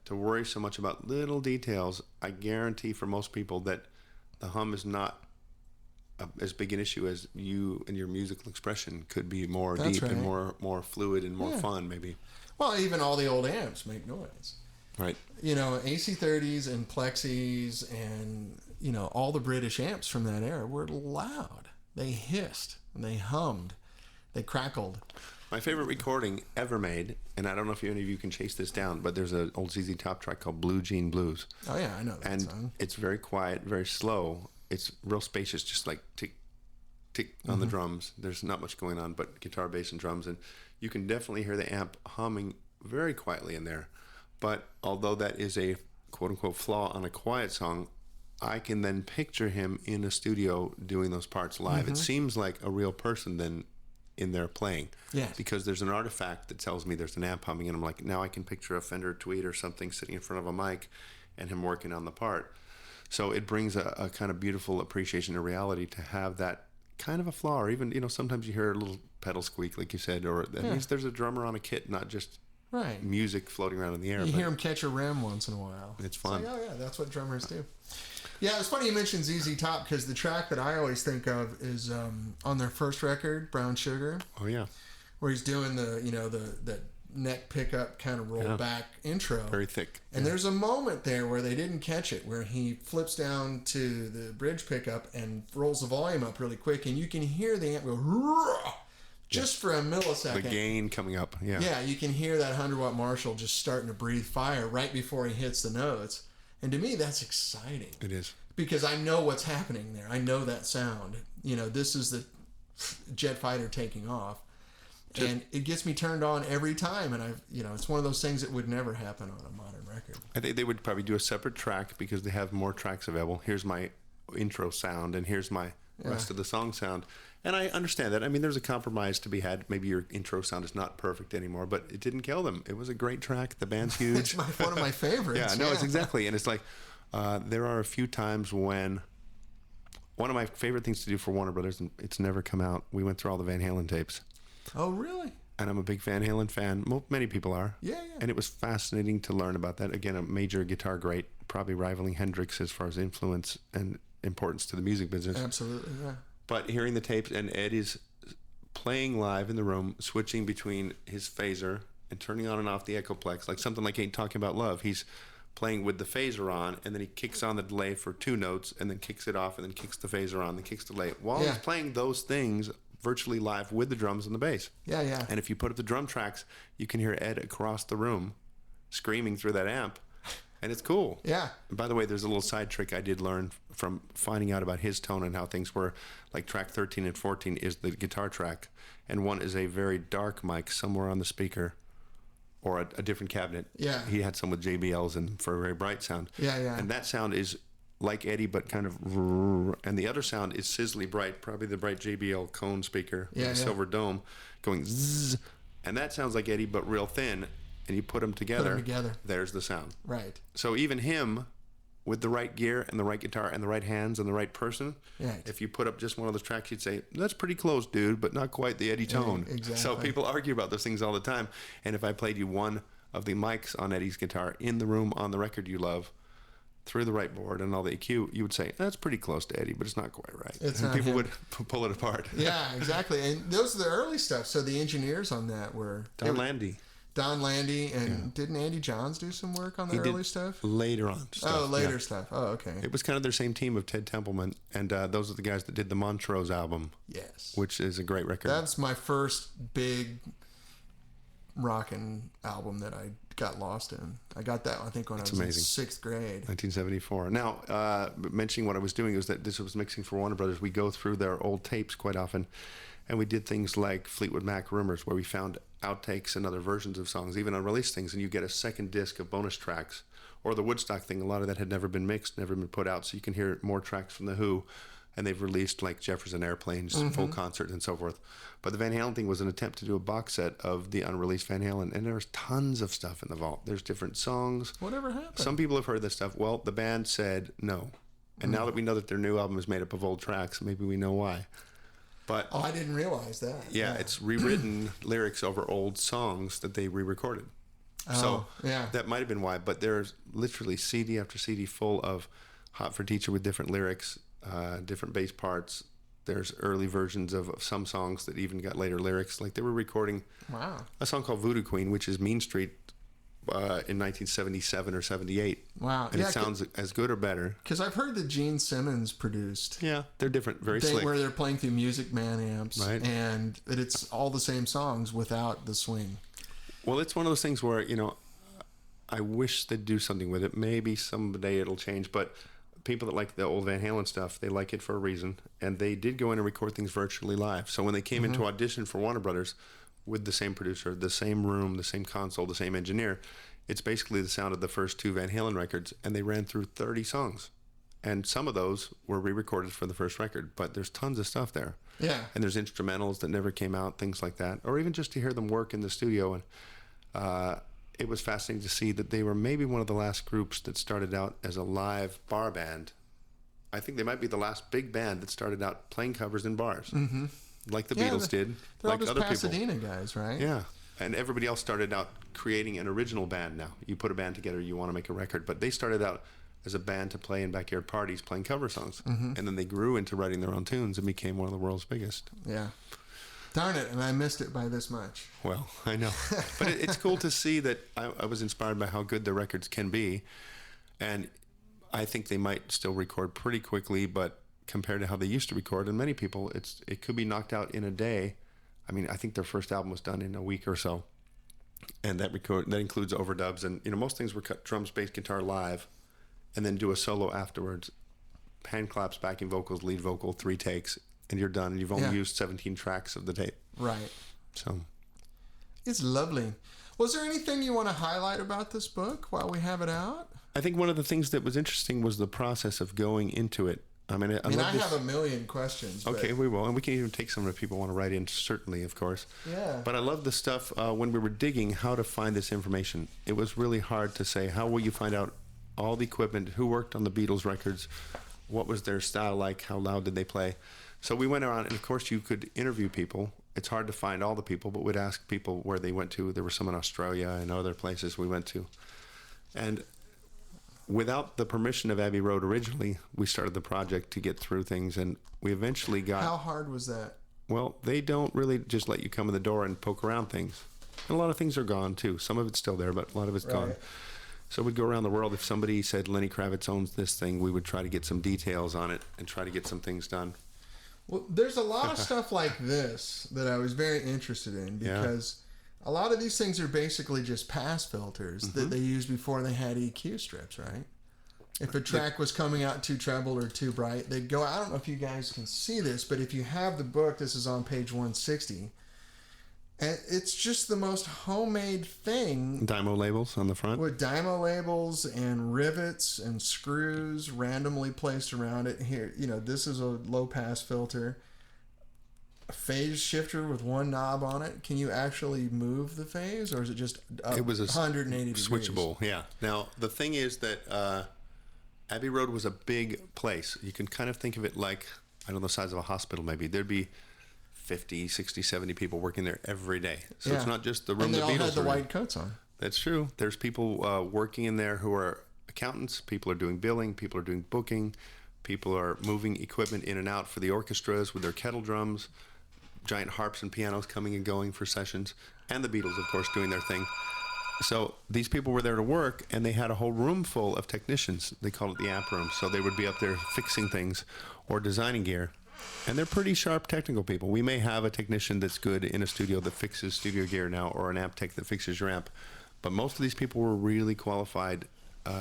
to worry so much about little details, I guarantee for most people that the hum is not as big an issue as you and your musical expression. Could be more deep and more fluid and more fun, maybe. Well, even all the old amps make noise. Right. AC30s and Plexis and, all the British amps from that era were loud. They hissed and they hummed. They crackled. My favorite recording ever made, and I don't know if any of you can chase this down, but there's an old ZZ Top track called Blue Jean Blues. Oh yeah, I know that and song. It's very quiet, very slow. It's real spacious, just like tick, tick on the drums. There's not much going on but guitar, bass, and drums, and you can definitely hear the amp humming very quietly in there. But although that is a quote-unquote flaw on a quiet song, I can then picture him in a studio doing those parts live. It seems like a real person then in there playing. Yes. Because there's an artifact that tells me there's an amp humming, and I'm like, now I can picture a Fender Tweed or something sitting in front of a mic and him working on the part. So it brings a kind of beautiful appreciation to reality to have that kind of a flaw, or even, sometimes you hear a little pedal squeak, like you said, or that means there's a drummer on a kit, not just music floating around in the air. You hear him catch a rim once in a while. It's fun. It's like, oh yeah, that's what drummers do. Yeah, it's funny you mentioned ZZ Top, because the track that I always think of is on their first record, Brown Sugar. Oh yeah, where he's doing the neck pickup kind of roll back intro. Very thick. And there's a moment there where they didn't catch it, where he flips down to the bridge pickup and rolls the volume up really quick, and you can hear the amp go just for a millisecond. The gain coming up. Yeah. Yeah, you can hear that 100-watt Marshall just starting to breathe fire right before he hits the notes. And to me, that's exciting. It is. Because I know what's happening there. I know that sound. This is the jet fighter taking off. And it gets me turned on every time. And it's one of those things that would never happen on a modern record. I think they would probably do a separate track because they have more tracks available. Here's my intro sound, and here's my rest of the song sound. And I understand that. I mean, there's a compromise to be had. Maybe your intro sound is not perfect anymore, but it didn't kill them. It was a great track. The band's huge. It's one of my favorites. It's exactly. And it's like, there are a few times when one of my favorite things to do for Warner Brothers, and it's never come out, we went through all the Van Halen tapes. Oh, really? And I'm a big Van Halen fan. Many people are. Yeah. And it was fascinating to learn about that. Again, a major guitar great, probably rivaling Hendrix as far as influence and importance to the music business. Absolutely, yeah. But hearing the tapes, and Eddie's playing live in the room, switching between his phaser and turning on and off the Echoplex, like something like Ain't Talking About Love. He's playing with the phaser on, and then he kicks on the delay for 2 notes, and then kicks it off, and then kicks the phaser on, then kicks the delay. While he's playing those things virtually live with the drums and the bass. Yeah. And if you put up the drum tracks, you can hear Ed across the room screaming through that amp. And it's cool. Yeah. And by the way, there's a little side trick I did learn from finding out about his tone and how things were. Like track 13 and 14 is the guitar track, and one is a very dark mic somewhere on the speaker or a different cabinet. Yeah. He had some with JBLs and for a very bright sound. Yeah. And that sound is like Eddie, but kind of, and the other sound is sizzly bright, probably the bright JBL cone speaker with a silver dome going zzz. And that sounds like Eddie, but real thin. And you put them together, there's the sound. Right. So even him, with the right gear and the right guitar and the right hands and the right person, if you put up just one of those tracks, you'd say, that's pretty close, dude, but not quite the Eddie tone. Exactly. So people argue about those things all the time. And if I played you one of the mics on Eddie's guitar in the room on the record you love, through the right board and all the EQ, you would say, that's pretty close to Eddie, but it's not quite right. And people would pull it apart. Yeah, exactly. And those are the early stuff. So the engineers on that were... Don Landy, and didn't Andy Johns do some work on the early stuff? Later on stuff. Later stuff. Oh, okay. It was kind of their same team of Ted Templeman, and those are the guys that did the Montrose album. Yes. Which is a great record. That's my first big rockin' album that I got lost in. I got that, I think, when I was in 6th grade. 1974. Now, mentioning what I was doing was that this was mixing for Warner Brothers. We go through their old tapes quite often, and we did things like Fleetwood Mac Rumors, where we found outtakes and other versions of songs, even unreleased things, and you get a second disc of bonus tracks. Or the Woodstock thing, a lot of that had never been mixed, never been put out, so you can hear more tracks from The Who, and they've released like Jefferson Airplanes, full concert, and so forth. But the Van Halen thing was an attempt to do a box set of the unreleased Van Halen, and there's tons of stuff in the vault. There's different songs. Whatever happened? Some people have heard this stuff. Well, the band said no. And now that we know that their new album is made up of old tracks, maybe we know why. But I didn't realize that. Yeah, it's rewritten lyrics over old songs that they re-recorded. That might have been why. But there's literally CD after CD full of Hot for Teacher with different lyrics, different bass parts. There's early versions of some songs that even got later lyrics. Like they were recording a song called Voodoo Queen, which is Mean Street, in 1977 or 78. Wow. And it sounds as good or better. Because I've heard that Gene Simmons produced. Yeah, they're different, very slick. Where they're playing through Music Man amps. Right. And that it's all the same songs without the swing. Well, it's one of those things where, I wish they'd do something with it. Maybe someday it'll change, but people that like the old Van Halen stuff, they like it for a reason, and they did go in and record things virtually live. So when they came into audition for Warner Brothers with the same producer, the same room, the same console, the same engineer, it's basically the sound of the first 2 Van Halen records, and they ran through 30 songs. And some of those were re-recorded for the first record, but there's tons of stuff there. Yeah. And there's instrumentals that never came out, things like that, or even just to hear them work in the studio. And it was fascinating to see that they were maybe one of the last groups that started out as a live bar band. I think they might be the last big band that started out playing covers in bars, like the Beatles did, they're like all just other Pasadena people. guys, right? Yeah. And everybody else started out creating an original band now. You put a band together, you want to make a record. But they started out as a band to play in backyard parties playing cover songs. And then they grew into writing their own tunes and became one of the world's biggest. Yeah. Darn it, and I missed it by this much. Well, I know. But it's cool to see that I was inspired by how good the records can be. And I think they might still record pretty quickly, but compared to how they used to record, and many people, it could be knocked out in a day. I mean, I think their first album was done in a week or so, and that includes overdubs, and most things were cut drums, bass, guitar live, and then do a solo afterwards, hand claps, backing vocals, lead vocal, 3 takes, and you're done. And you've only used 17 tracks of the tape. Right. So it's lovely. Was there anything you want to highlight about this book while we have it out? I think one of the things that was interesting was the process of going into it. I mean, I have a million questions. Okay, we will. And we can even take some if people want to write in, certainly, of course. Yeah. But I love the stuff when we were digging how to find this information. It was really hard to say, how will you find out all the equipment, who worked on the Beatles records, what was their style like, how loud did they play? So we went around, and of course you could interview people. It's hard to find all the people, but we'd ask people where they went to. There were some in Australia and other places we went to. And without the permission of Abbey Road originally, we started the project to get through things, and we eventually got... How hard was that? Well, they don't really just let you come in the door and poke around things. And a lot of things are gone, too. Some of it's still there, but a lot of it's gone. So we'd go around the world. If somebody said Lenny Kravitz owns this thing, we would try to get some details on it and try to get some things done. Well, there's a lot of stuff like this that I was very interested in because a lot of these things are basically just pass filters that they used before they had EQ strips, right? If a track was coming out too treble or too bright, they'd go, I don't know if you guys can see this, but if you have the book, this is on page 160, and it's just the most homemade thing. Dymo labels on the front? With Dymo labels and rivets and screws randomly placed around it. Here, this is a low-pass filter. A phase shifter with one knob on it. Can you actually move the phase, or is it just it was a 180 degrees? Switchable, yeah. Now, the thing is that Abbey Road was a big place. You can kind of think of it like, I don't know, the size of a hospital maybe. There'd be 50, 60, 70 people working there every day. So it's not just the room the Beatles were in. And they all had the white coats on. That's true. There's people working in there who are accountants. People are doing billing. People are doing booking. People are moving equipment in and out for the orchestras with their kettle drums, giant harps and pianos coming and going for sessions, and the Beatles, of course, doing their thing. So these people were there to work, and they had a whole room full of technicians. They called it the amp room. So they would be up there fixing things or designing gear. And they're pretty sharp technical people. We may have a technician that's good in a studio that fixes studio gear now, or an amp tech that fixes your amp. But most of these people were really qualified,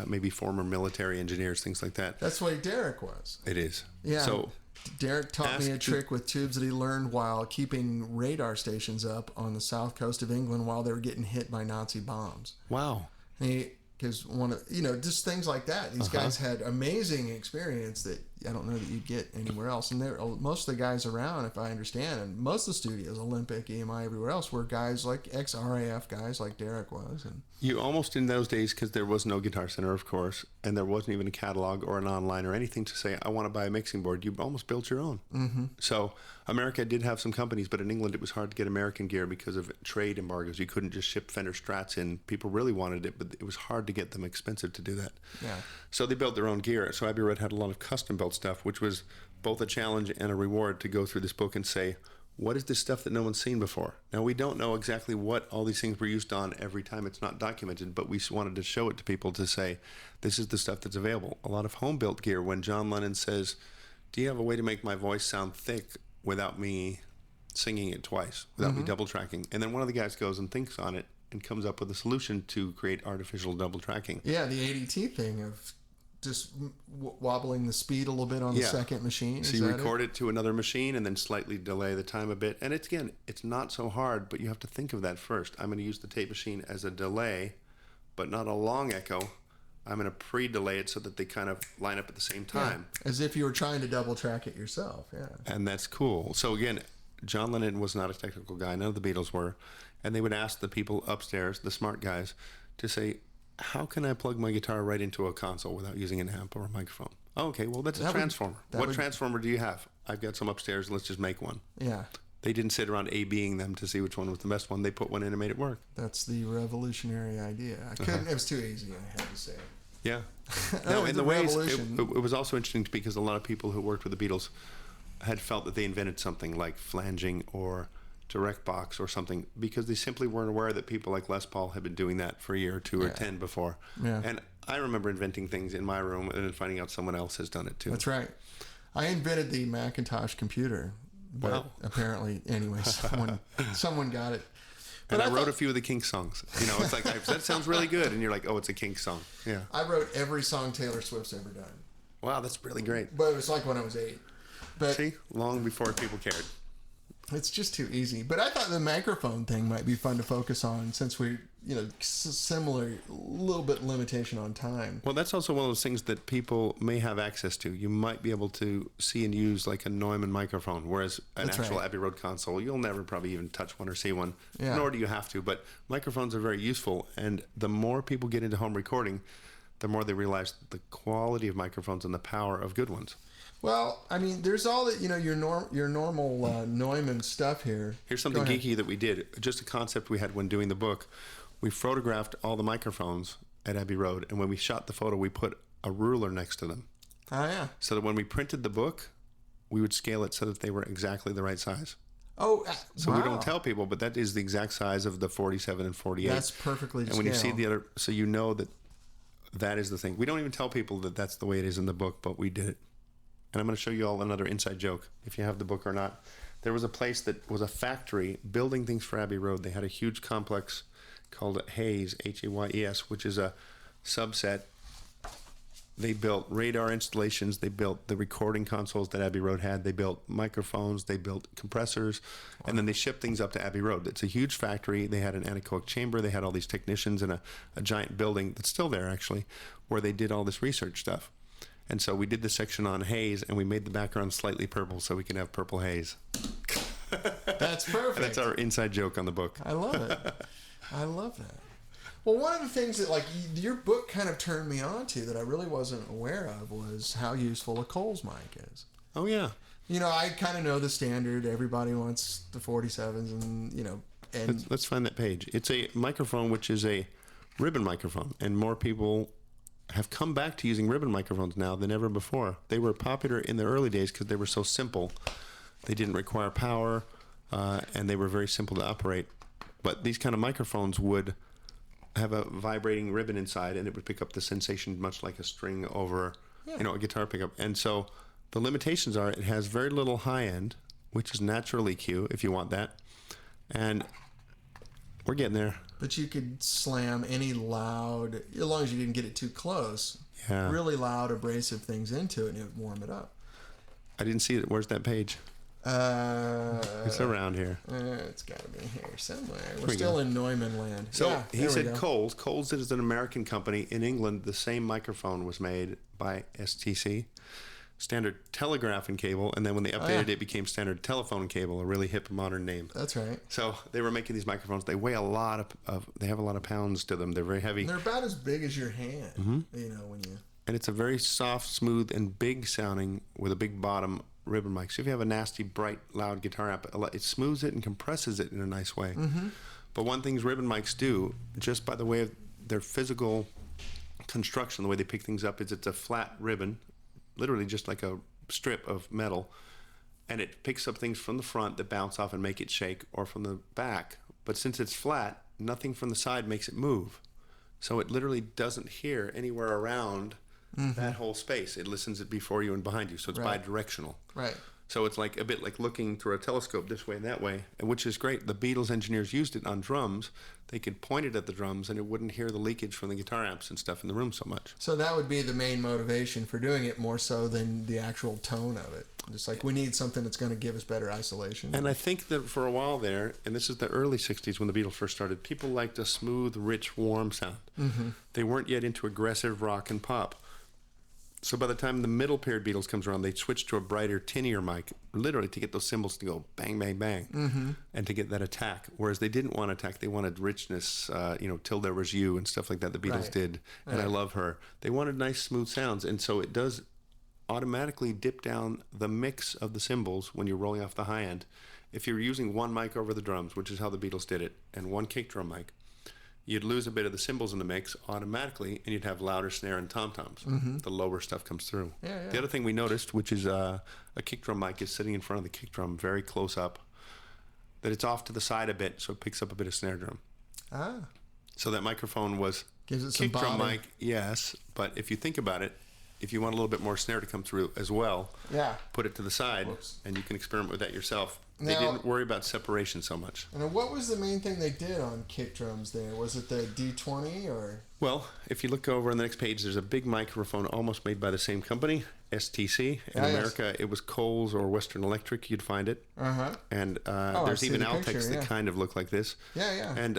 maybe former military engineers, things like that. That's what Derek was. It is. Yeah. So Derek taught me a trick with tubes that he learned while keeping radar stations up on the south coast of England while they were getting hit by Nazi bombs. Wow. Because one of just things like that. These guys had amazing experience that I don't know that you'd get anywhere else. And most of the guys around, if I understand, and most of the studios, Olympic, EMI, everywhere else, were guys like ex-RAF guys like Derek was. And you almost in those days, because there was no Guitar Center, of course, and there wasn't even a catalog or an online or anything to say, I want to buy a mixing board. You almost built your own. Mm-hmm. So America did have some companies, but in England it was hard to get American gear because of trade embargoes. You couldn't just ship Fender Strats in. People really wanted it, but it was hard to get them, expensive to do that. Yeah. So they built their own gear. So Abbey Road had a lot of custom built stuff, which was both a challenge and a reward to go through this book and say, what is this stuff that no one's seen before? Now, we don't know exactly what all these things were used on every time. It's not documented, but we wanted to show it to people to say, this is the stuff that's available. A lot of home-built gear, when John Lennon says, do you have a way to make my voice sound thick without me singing it twice, without me double tracking? And then one of the guys goes and thinks on it and comes up with a solution to create artificial double tracking. Yeah, the ADT thing of just wobbling the speed a little bit on the second machine. So you record it to another machine and then slightly delay the time a bit. And it's not so hard, but you have to think of that first. I'm going to use the tape machine as a delay, but not a long echo. I'm going to pre-delay it so that they kind of line up at the same time. Yeah, as if you were trying to double track it yourself. Yeah. And that's cool. So again, John Lennon was not a technical guy. None of the Beatles were. And they would ask the people upstairs, the smart guys, to say, how can I plug my guitar right into a console without using an amp or a microphone? Oh, okay, well, that's a transformer. What transformer do you have? I've got some upstairs. Let's just make one. Yeah. They didn't sit around A-Bing them to see which one was the best one. They put one in and made it work. That's the revolutionary idea. I couldn't. It was too easy, I had to say. Yeah. Now, in the ways, it was also interesting because a lot of people who worked with the Beatles had felt that they invented something like flanging or direct box or something because they simply weren't aware that people like Les Paul had been doing that for a year or two or 10 before. Yeah. And I remember inventing things in my room and then finding out someone else has done it too. That's right. I invented the Macintosh computer. But apparently, anyway, someone got it. But I wrote a few of the Kinks songs. You know, it's like, that sounds really good. And you're like, oh, it's a Kinks song. Yeah. I wrote every song Taylor Swift's ever done. Wow, that's really great. But it was like when I was 8. But see, long before people cared. It's just too easy. But I thought the microphone thing might be fun to focus on since we, similar, little bit limitation on time. Well, that's also one of those things that people may have access to. You might be able to see and use like a Neumann microphone, whereas an actual Abbey Road console, you'll never probably even touch one or see one, nor do you have to. But microphones are very useful, and the more people get into home recording, the more they realize the quality of microphones and the power of good ones. Well, I mean, there's all that, your normal Neumann stuff here. Here's something geeky that we did. Just a concept we had when doing the book. We photographed all the microphones at Abbey Road, and when we shot the photo, we put a ruler next to them. Oh, yeah. So that when we printed the book, we would scale it so that they were exactly the right size. Oh, so we don't tell people, but that is the exact size of the 47 and 48. That's perfectly to And when scale. you see the other, so you know that is the thing. We don't even tell people that that's the way it is in the book, but we did it. And I'm going to show you all another inside joke, if you have the book or not. There was a place that was a factory building things for Abbey Road. They had a huge complex called Hayes, Hayes, which is a subset. They built radar installations. They built the recording consoles that Abbey Road had. They built microphones. They built compressors. And then they shipped things up to Abbey Road. It's a huge factory. They had an anechoic chamber. They had all these technicians in a giant building that's still there, actually, where they did all this research stuff. And so we did the section on haze, and we made the background slightly purple so we can have purple haze. That's perfect. That's our inside joke on the book. I love it. I love that. Well, one of the things that your book kind of turned me on to that I really wasn't aware of was how useful a Coles mic is. Oh, yeah. I kind of know the standard. Everybody wants the 47s and, Let's find that page. It's a microphone which is a ribbon microphone, and more people have come back to using ribbon microphones now than ever before. They were popular in the early days because they were so simple. They didn't require power, and they were very simple to operate. But these kind of microphones would have a vibrating ribbon inside, and it would pick up the sensation much like a string over, a guitar pickup. And so the limitations are it has very little high end, which is natural EQ if you want that. And we're getting there. But you could slam any loud, as long as you didn't get it too close, really loud, abrasive things into it, and it would warm it up. I didn't see it. Where's that page? It's around here. It's got to be here somewhere. We're still in Neumann land. So he said Coles. Coles is an American company. In England, the same microphone was made by STC, Standard Telegraph and Cable, and then when they updated it became Standard Telephone and Cable, a really hip modern name. That's right. So they were making these microphones. They weigh a lot of they have a lot of pounds to them. They're very heavy. And they're about as big as your hand. Mm-hmm. When you. And it's a very soft, smooth, and big sounding with a big bottom ribbon mic. So if you have a nasty, bright, loud guitar amp, it smooths it and compresses it in a nice way. Mm-hmm. But one thing ribbon mics do, just by the way of their physical construction, the way they pick things up, is it's a flat ribbon, literally just like a strip of metal, and it picks up things from the front that bounce off and make it shake, or from the back. But since it's flat, nothing from the side makes it move. So it literally doesn't hear anywhere around that whole space. It listens it before you and behind you, so it's bidirectional. Right. So it's like a bit like looking through a telescope this way and that way, which is great. The Beatles engineers used it on drums. They could point it at the drums and it wouldn't hear the leakage from the guitar amps and stuff in the room so much. So that would be the main motivation for doing it, more so than the actual tone of it. Just like we need something that's going to give us better isolation. And I think that for a while there, and this is the early 60s when the Beatles first started, people liked a smooth, rich, warm sound. Mm-hmm. They weren't yet into aggressive rock and pop. So by the time the middle period Beatles comes around, they switch to a brighter, tinnier mic, literally to get those cymbals to go bang, bang, bang, mm-hmm. and to get that attack. Whereas they didn't want attack; they wanted richness. Till There Was You and stuff like that. The Beatles did, and I Love Her. They wanted nice, smooth sounds, and so it does automatically dip down the mix of the cymbals when you're rolling off the high end. If you're using one mic over the drums, which is how the Beatles did it, and one kick drum mic, you'd lose a bit of the cymbals in the mix automatically, and you'd have louder snare and tom-toms. Mm-hmm. The lower stuff comes through. Yeah. The other thing we noticed, which is a kick drum mic is sitting in front of the kick drum very close up, that it's off to the side a bit, so it picks up a bit of snare drum. So that microphone was gives it kick some drum mic, yes, but if you think about it, if you want a little bit more snare to come through as well, put it to the side, and you can experiment with that yourself. They didn't worry about separation so much. And what was the main thing they did on kick drums there? Was it the D20 or? Well, if you look over on the next page, there's a big microphone almost made by the same company, STC. In America, it was Coles or Western Electric. You'd find it. And there's even Altex that kind of look like this. And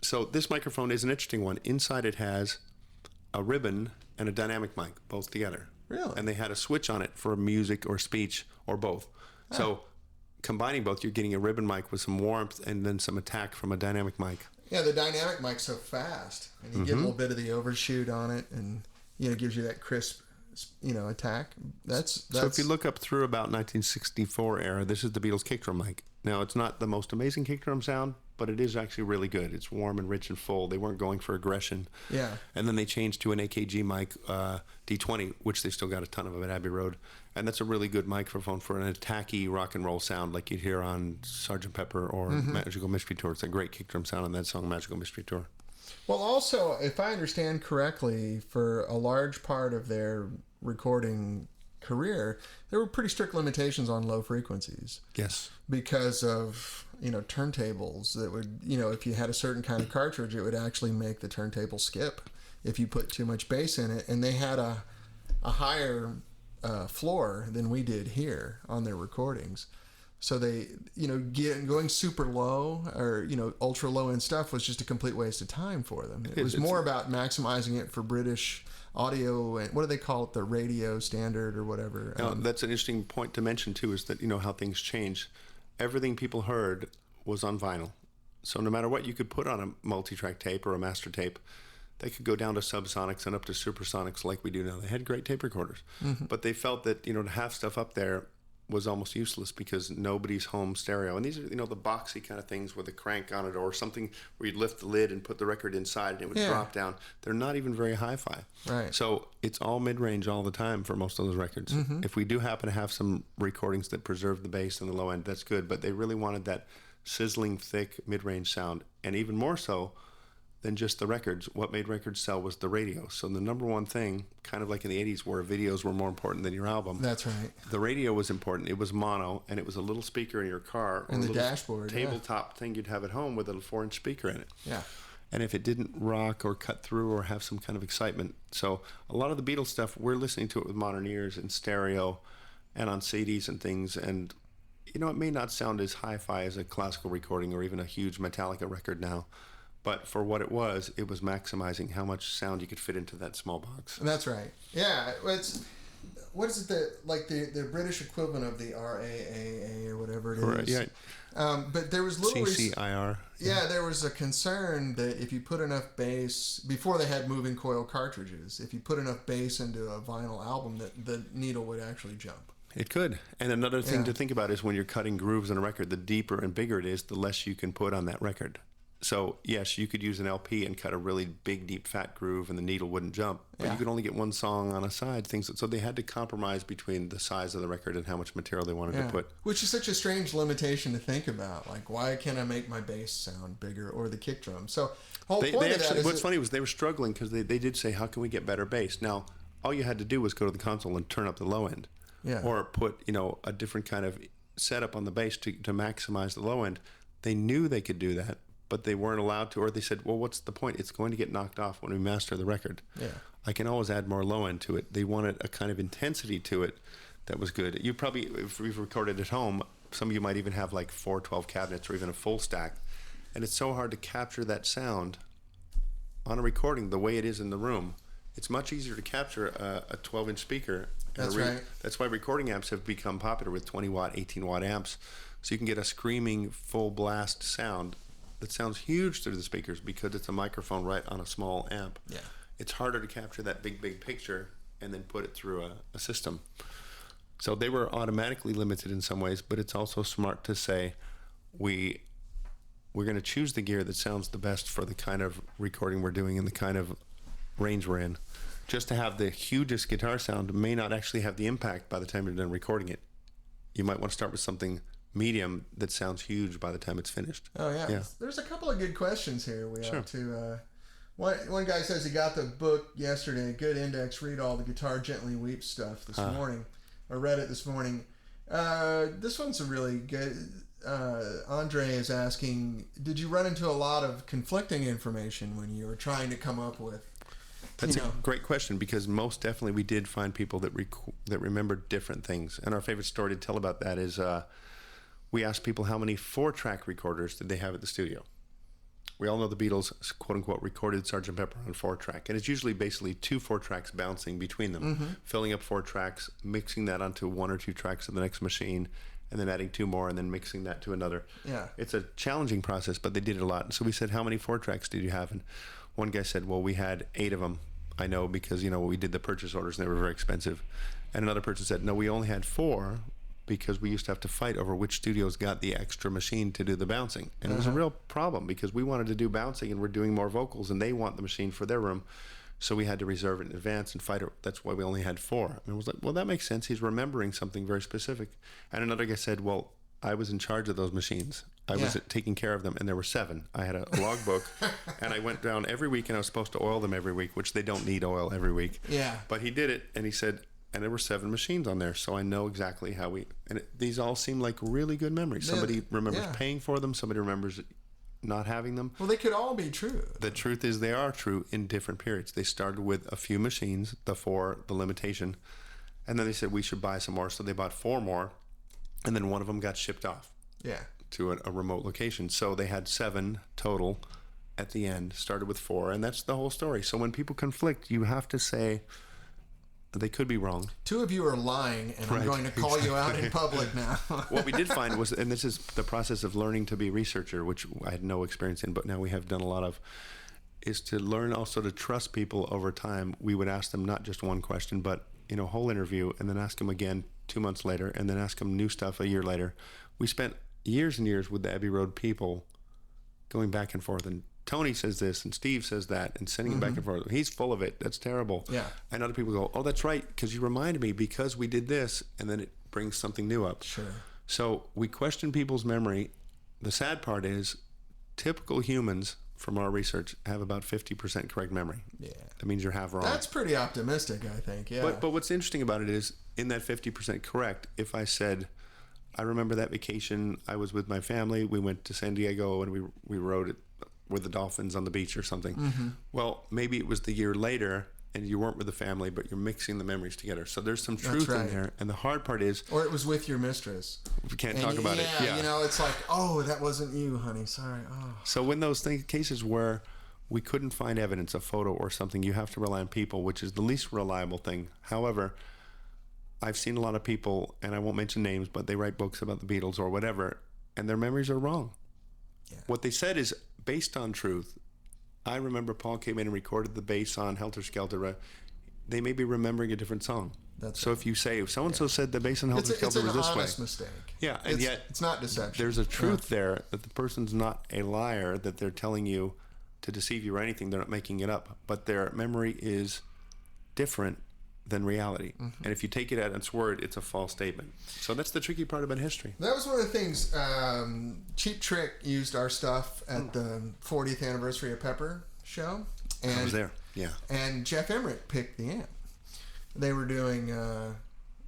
so this microphone is an interesting one. Inside it has a ribbon and a dynamic mic, both together. Really? And they had a switch on it for music or speech or both. So combining both, you're getting a ribbon mic with some warmth and then some attack from a dynamic mic. Yeah, the dynamic mic's so fast, and you get a little bit of the overshoot on it, and gives you that crisp, attack. That's so. If you look up through about 1964 era, this is the Beatles kick drum mic. Now, it's not the most amazing kick drum sound, but it is actually really good. It's warm and rich and full. They weren't going for aggression. Yeah. And then they changed to an AKG mic, D20, which they still got a ton of at Abbey Road. And that's a really good microphone for an attacky rock and roll sound like you'd hear on Sgt. Pepper or Magical Mystery Tour. It's a great kick drum sound on that song, Magical Mystery Tour. Well, also, if I understand correctly, for a large part of their recording career, there were pretty strict limitations on low frequencies. Yes. Because of, turntables that would, if you had a certain kind of cartridge, it would actually make the turntable skip if you put too much bass in it. And they had a higher floor than we did here on their recordings. So they, going super low or, ultra low end stuff was just a complete waste of time for them. It was more about maximizing it for British audio and what do they call it, the radio standard or whatever. That's an interesting point to mention too, is that how things change. Everything people heard was on vinyl, so no matter what you could put on a multi-track tape or a master tape, they could go down to subsonics and up to supersonics like we do now. They had great tape recorders, but they felt that to have stuff up there was almost useless because nobody's home stereo. And these are, the boxy kind of things with a crank on it or something where you'd lift the lid and put the record inside and it would drop down. They're not even very hi-fi. Right. So it's all mid-range all the time for most of those records. If we do happen to have some recordings that preserve the bass and the low end, that's good. But they really wanted that sizzling, thick, mid-range sound. And even more so than just the records. What made records sell was the radio. So the number one thing, kind of like in the 80s where videos were more important than your album. That's right. The radio was important. It was mono, and it was a little speaker in your car. And the dashboard, tabletop thing you'd have at home with a 4-inch speaker in it. Yeah. And if it didn't rock or cut through or have some kind of excitement. So a lot of the Beatles stuff, we're listening to it with modern ears in stereo and on CDs and things. And, it may not sound as hi-fi as a classical recording or even a huge Metallica record now. But for what it was maximizing how much sound you could fit into that small box. That's right. Yeah, what is it the British equivalent of the RAAA or whatever it is? Right, yeah. But there was little CCIR. Yeah, there was a concern that if you put enough bass before they had moving coil cartridges, if you put enough bass into a vinyl album, that the needle would actually jump. It could. And another thing to think about is when you're cutting grooves on a record, the deeper and bigger it is, the less you can put on that record. So, yes, you could use an LP and cut a really big, deep, fat groove and the needle wouldn't jump. But you could only get one song on a side. So they had to compromise between the size of the record and how much material they wanted to put. Which is such a strange limitation to think about. Like, why can't I make my bass sound bigger or the kick drum? So, what's funny was they were struggling because they did say, how can we get better bass? Now, all you had to do was go to the console and turn up the low end. or put, a different kind of setup on the bass to maximize the low end. They knew they could do that, but they weren't allowed to, or they said, well, what's the point? It's going to get knocked off when we master the record. Yeah. I can always add more low end to it. They wanted a kind of intensity to it that was good. You probably, if we've recorded at home, some of you might even have like 4 12 cabinets or even a full stack. And it's so hard to capture that sound on a recording the way it is in the room. It's much easier to capture a 12-inch speaker. That's right. That's why recording amps have become popular with 20-watt, 18-watt amps. So you can get a screaming, full blast sound that sounds huge through the speakers because it's a microphone right on a small amp. Yeah. It's harder to capture that big picture and then put it through a system. So they were automatically limited in some ways, but it's also smart to say we're going to choose the gear that sounds the best for the kind of recording we're doing and the kind of range we're in. Just to have the hugest guitar sound may not actually have the impact by the time you're done recording it. You might want to start with something medium that sounds huge by the time it's finished. Oh, yeah. There's a couple of good questions here we have to... One guy says he got the book yesterday, Good Index, Read All the Guitar Gently Weeps stuff this morning. I read it this morning. This one's a really good... Andre is asking, did you run into a lot of conflicting information when you were trying to come up with... That's a great question, because most definitely we did find people that remembered different things. And our favorite story to tell about that is we asked people how many 4-track recorders did they have at the studio. We all know the Beatles, quote-unquote, recorded Sgt. Pepper on 4-track. And it's usually basically 2 4-tracks bouncing between them, filling up 4 tracks, mixing that onto 1 or 2 tracks of the next machine, and then adding 2 more, and then mixing that to another. Yeah. It's a challenging process, but they did it a lot. So we said, how many 4-tracks did you have? And one guy said, well, we had 8 of them. I know, because, we did the purchase orders and they were very expensive. And another person said, no, we only had 4 because we used to have to fight over which studios got the extra machine to do the bouncing. And it was a real problem because we wanted to do bouncing and we're doing more vocals and they want the machine for their room. So we had to reserve it in advance and fight it. That's why we only had 4. And it was like, well, that makes sense. He's remembering something very specific. And another guy said, well, I was in charge of those machines. I was taking care of them, and there were 7. I had a logbook, and I went down every week, and I was supposed to oil them every week, which they don't need oil every week. Yeah. But he did it, and he said, and there were 7 machines on there, so I know exactly how these all seem like really good memories. Somebody remembers paying for them. Somebody remembers not having them. Well, they could all be true. The truth is they are true in different periods. They started with a few machines, the 4, the limitation, and then they said we should buy some more, so they bought 4 more, and then one of them got shipped off. Yeah. To a remote location. So they had 7 total at the end, started with 4, and that's the whole story. So when people conflict, you have to say they could be wrong. 2 of you are lying, and I'm going to call you out in public now. What we did find was, and this is the process of learning to be a researcher, which I had no experience in, but now we have done a lot of, is to learn also to trust people over time. We would ask them not just one question, but a whole interview, and then ask them again 2 months later, and then ask them new stuff a year later. We spent years and years with the Abbey Road people going back and forth, and Tony says this and Steve says that, and sending it back and forth. He's full of it. That's terrible. Yeah. And other people go, oh, that's right, because you reminded me because we did this, and then it brings something new up. Sure. So we question people's memory. The sad part is typical humans, from our research, have about 50% correct memory. Yeah. That means you're half wrong. That's pretty optimistic, I think. Yeah. But what's interesting about it is, in that 50% correct, if I said, I remember that vacation, I was with my family, we went to San Diego and we rode it with the dolphins on the beach or something. Well, maybe it was the year later and you weren't with the family, but you're mixing the memories together. So there's some truth in there. And the hard part is... Or it was with your mistress. We can't talk about it. Yeah, it's like, oh, that wasn't you, honey. Sorry. Oh. So when those cases where we couldn't find evidence, a photo or something, you have to rely on people, which is the least reliable thing. However, I've seen a lot of people, and I won't mention names, but they write books about the Beatles or whatever, and their memories are wrong. Yeah. What they said is based on truth. I remember Paul came in and recorded the bass on Helter Skelter. They may be remembering a different song. So if you say, so-and-so said the bass on Helter Skelter was this way. It's an honest mistake. Yeah, and yet... It's not deception. There's a truth there that the person's not a liar, that they're telling you to deceive you or anything. They're not making it up. But their memory is different than reality. And if you take it at its word, it's a false statement. So that's the tricky part about history. That was one of the things. Cheap Trick used our stuff at the 40th anniversary of Pepper show. And I was there, yeah. And Jeff Emmerich picked the amp. They were doing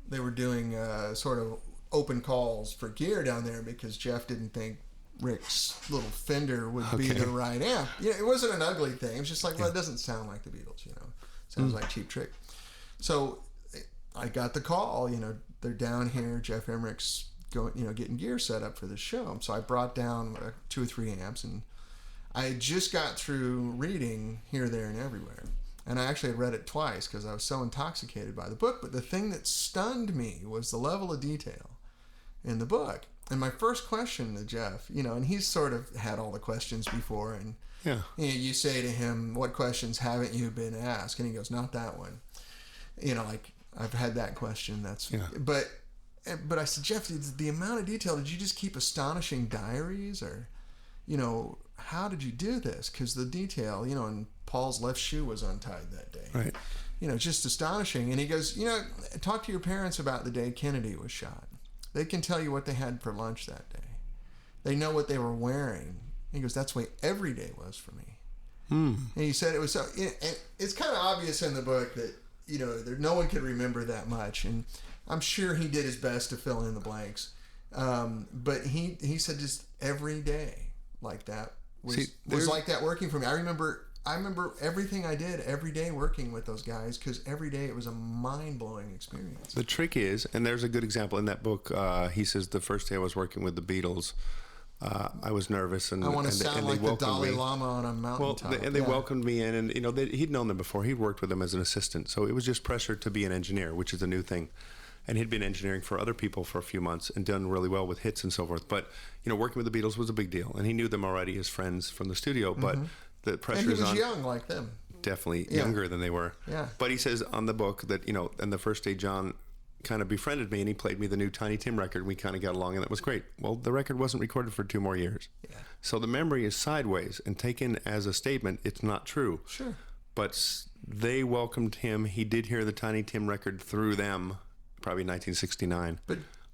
they were doing sort of open calls for gear down there because Jeff didn't think Rick's little Fender would be the right amp. Yeah, it wasn't an ugly thing. It was just like, well, it doesn't sound like the Beatles, you know. It sounds like Cheap Trick. So I got the call, you know, they're down here. Jeff Emmerich's going, you know, getting gear set up for the show. So I brought down 2 or 3 amps, and I had just got through reading Here, There, and Everywhere. And I actually had read it twice because I was so intoxicated by the book. But the thing that stunned me was the level of detail in the book. And my first question to Jeff, you know, and he's sort of had all the questions before, and you say to him, what questions haven't you been asked? And he goes, not that one. You know, like, I've had that question. But I said, Jeff, the amount of detail, did you just keep astonishing diaries, or, you know, how did you do this? Because the detail, you know, and Paul's left shoe was untied that day. Right. You know, just astonishing. And he goes, you know, talk to your parents about the day Kennedy was shot. They can tell you what they had for lunch that day. They know what they were wearing. He goes, that's the way every day was for me. And he said it was so. It's kind of obvious in the book that, you know, no one could remember that much, and I'm sure he did his best to fill in the blanks. But he said just every day like that was like that working for me. I remember everything I did every day working with those guys, because every day it was a mind-blowing experience. The trick is, and there's a good example in that book, he says, the first day I was working with the Beatles, I was nervous, and I want to sound like the Dalai Lama on a mountaintop. Well, and they welcomed me in, and, you know, he'd known them before. He'd worked with them as an assistant, so it was just pressure to be an engineer, which is a new thing. And he'd been engineering for other people for a few months and done really well with hits and so forth. But, you know, working with the Beatles was a big deal, and he knew them already as friends from the studio, but the pressure is on. And he was young like them. Definitely younger than they were. Yeah. But he says on the book that, you know, and the first day John kind of befriended me, and he played me the new Tiny Tim record, and we kind of got along, and that was great. Well, the record wasn't recorded for 2 more years. Yeah. So the memory is sideways, and taken as a statement, it's not true. Sure. But they welcomed him. He did hear the Tiny Tim record through them, probably 1969.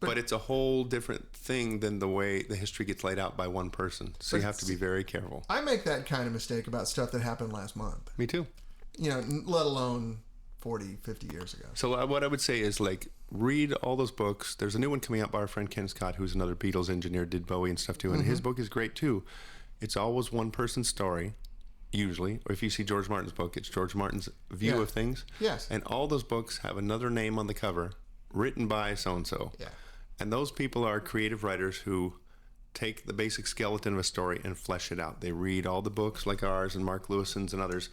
But it's a whole different thing than the way the history gets laid out by one person. So you have to be very careful. I make that kind of mistake about stuff that happened last month. Me too. You know, let alone 40, 50 years ago. So what I would say is, like, read all those books. There's a new one coming out by our friend Ken Scott, who's another Beatles engineer, did Bowie and stuff too, and his book is great too. It's always one person's story, usually. Or if you see George Martin's book, it's George Martin's view of things. Yes. And all those books have another name on the cover, written by so-and-so. Yeah. And those people are creative writers who take the basic skeleton of a story and flesh it out. They read all the books like ours and Mark Lewison's and others.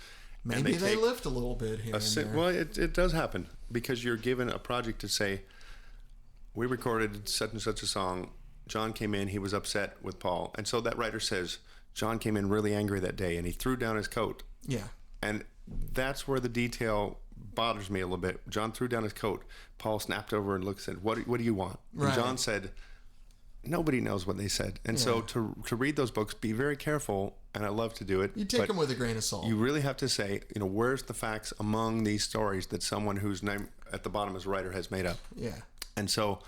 Maybe they lift a little bit here and there. Well, it does happen, because you're given a project to say, we recorded such and such a song. John came in, he was upset with Paul. And so that writer says, John came in really angry that day, and he threw down his coat. Yeah. And that's where the detail bothers me a little bit. John threw down his coat. Paul snapped over and looked and said, what do you want? Right. And John said, nobody knows what they said. And so to read those books, be very careful, and I love to do it. You take them with a grain of salt. You really have to say, you know, where's the facts among these stories that someone whose name at the bottom as a writer has made up? Yeah. And so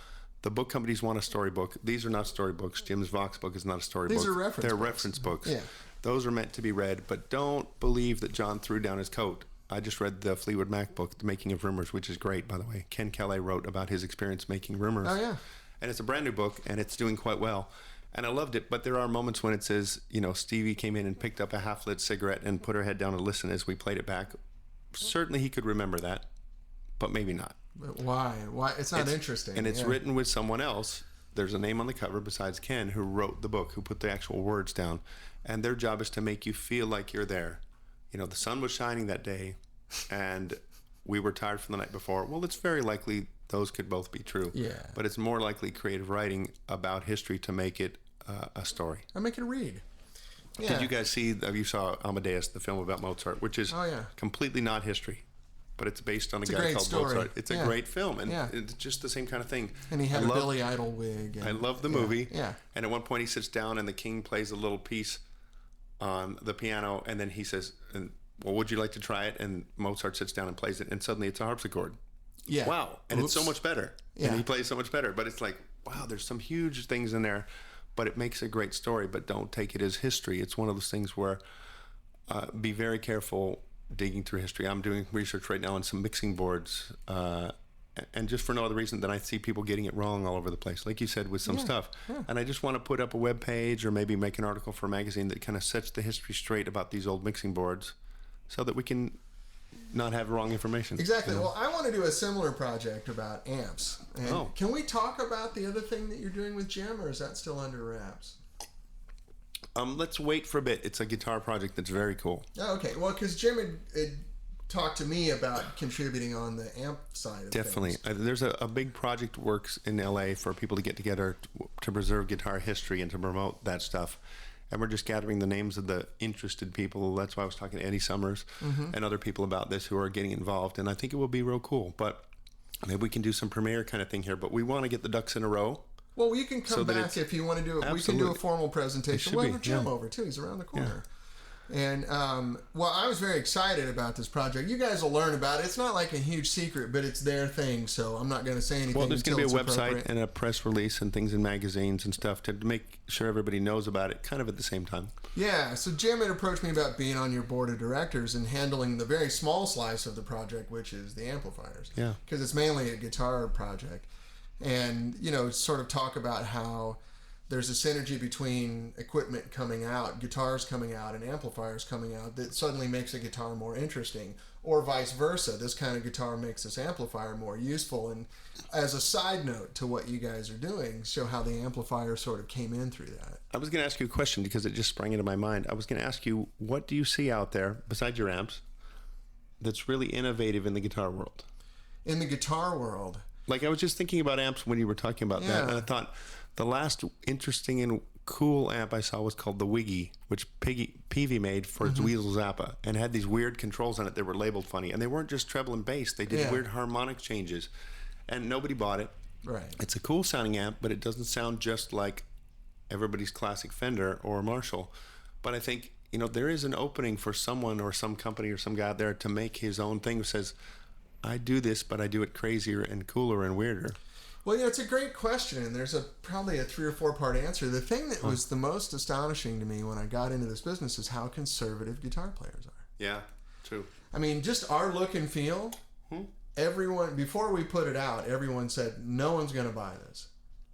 the book companies want a storybook. These are not storybooks. Jim's Vox book is not a storybook. These are reference They're books. reference books. Yeah. Those are meant to be read, but don't believe that John threw down his coat. I just read the Fleetwood Mac book, The Making of Rumors, which is great, by the way. Ken Kelly wrote about his experience making Rumors. Oh, yeah. And it's a brand new book, and it's doing quite well. And I loved it, but there are moments when it says, you know, Stevie came in and picked up a half-lit cigarette and put her head down and listened as we played it back. Certainly he could remember that, but maybe not. But why? It's not interesting. And it's written with someone else. There's a name on the cover besides Ken who wrote the book, who put the actual words down. And their job is to make you feel like you're there. You know, the sun was shining that day, and we were tired from the night before. Well, it's very likely those could both be true. Yeah. But it's more likely creative writing about history to make it a story. I make it a read. Yeah. Did you guys see, you saw Amadeus, the film about Mozart, which is completely not history, but it's based on a guy called Mozart. It's a great film, and it's just the same kind of thing. And he had a Billy Idol wig. I love the movie. Yeah. And at one point he sits down and the king plays a little piece on the piano, and then he says, well, would you like to try it? And Mozart sits down and plays it, and suddenly it's a harpsichord. Yeah. Wow. And it's so much better. Yeah. And he plays so much better. But it's like, wow, there's some huge things in there, but it makes a great story. But don't take it as history. It's one of those things where be very careful digging through history. I'm doing research right now on some mixing boards, and just for no other reason than I see people getting it wrong all over the place, like you said, with some stuff. Yeah. And I just want to put up a web page or maybe make an article for a magazine that kind of sets the history straight about these old mixing boards so that we can not have wrong information. Exactly. You know? Well, I want to do a similar project about amps. And can we talk about the other thing that you're doing with Jim, or is that still under wraps? Let's wait for a bit. It's a guitar project that's very cool. Oh, okay. Well, because Jim had talked to me about contributing on the amp side of Definitely. things. There's a big project works in LA for people to get together to preserve guitar history and to promote that stuff. And we're just gathering the names of the interested people. That's why I was talking to Eddie Summers and other people about this who are getting involved. And I think it will be real cool. But maybe we can do some premiere kind of thing here. But we want to get the ducks in a row. Well, you can come back if you want to do it. We can do a formal presentation. We'll have Jim over, too. He's around the corner. Yeah. And, well, I was very excited about this project. You guys will learn about it. It's not like a huge secret, but it's their thing, so I'm not going to say anything. Well, there's going to be a website and a press release and things in magazines and stuff to make sure everybody knows about it kind of at the same time. Yeah, so Jim had approached me about being on your board of directors and handling the very small slice of the project, which is the amplifiers. Yeah. Because it's mainly a guitar project. And, you know, sort of talk about how there's a synergy between equipment coming out, guitars coming out, and amplifiers coming out that suddenly makes a guitar more interesting, or vice versa. This kind of guitar makes this amplifier more useful. And as a side note to what you guys are doing, show how the amplifier sort of came in through that. I was going to ask you a question because it just sprang into my mind. I was going to ask you, what do you see out there, besides your amps, that's really innovative in the guitar world? In the guitar world? Like, I was just thinking about amps when you were talking about that, and I thought the last interesting and cool amp I saw was called the Wiggy, which Peavy made for its Weasel Zappa, and had these weird controls on it that were labeled funny, and they weren't just treble and bass; they did weird harmonic changes, and nobody bought it. Right. It's a cool sounding amp, but it doesn't sound just like everybody's classic Fender or Marshall. But I think, you know, there is an opening for someone or some company or some guy out there to make his own thing who says, I do this, but I do it crazier and cooler and weirder. Well, yeah, it's a great question, and there's probably a 3 or 4 part answer. The thing that was the most astonishing to me when I got into this business is how conservative guitar players are. Yeah, true. I mean, just our look and feel, everyone, before we put it out, everyone said, no one's going to buy this.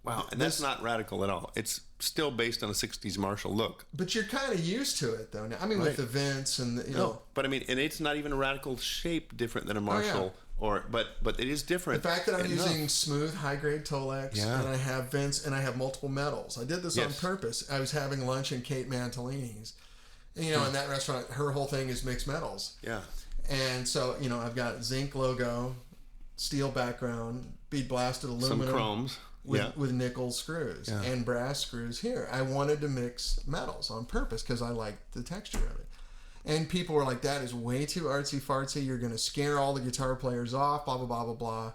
Wow, and that's not radical at all. It's still based on a 60s Marshall look. But you're kind of used to it, though. Now, I mean, with the vents and the, you know. But I mean, and it's not even a radical shape different than a Marshall. But it is different. The fact that I'm using smooth, high-grade Tolex, and I have vents, and I have multiple metals. I did this on purpose. I was having lunch in Kate Mantellini's. And, you know, in that restaurant, her whole thing is mixed metals. Yeah. And so, you know, I've got zinc logo, steel background, bead blasted aluminum. Some chromes. With nickel screws and brass screws here. I wanted to mix metals on purpose because I liked the texture of it. And people were like, that is way too artsy-fartsy. You're going to scare all the guitar players off, blah, blah, blah, blah, blah.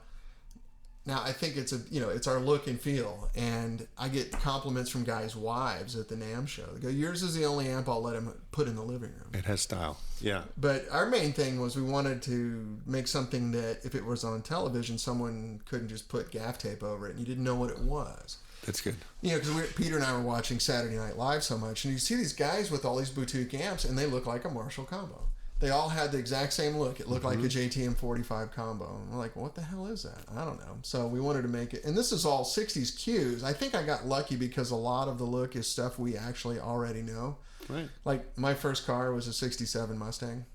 Now, I think it's our look and feel. And I get compliments from guys' wives at the NAMM show. They go, yours is the only amp I'll let him put in the living room. It has style. Yeah. But our main thing was we wanted to make something that if it was on television, someone couldn't just put gaff tape over it and you didn't know what it was. That's good. You know, because Peter and I were watching Saturday Night Live so much, and you see these guys with all these boutique amps, and they look like a Marshall combo. They all had the exact same look. It looked like a JTM 45 combo. And we're like, what the hell is that? I don't know. So we wanted to make it. And this is all 60s cues. I think I got lucky because a lot of the look is stuff we actually already know. Right. Like, my first car was a 67 Mustang.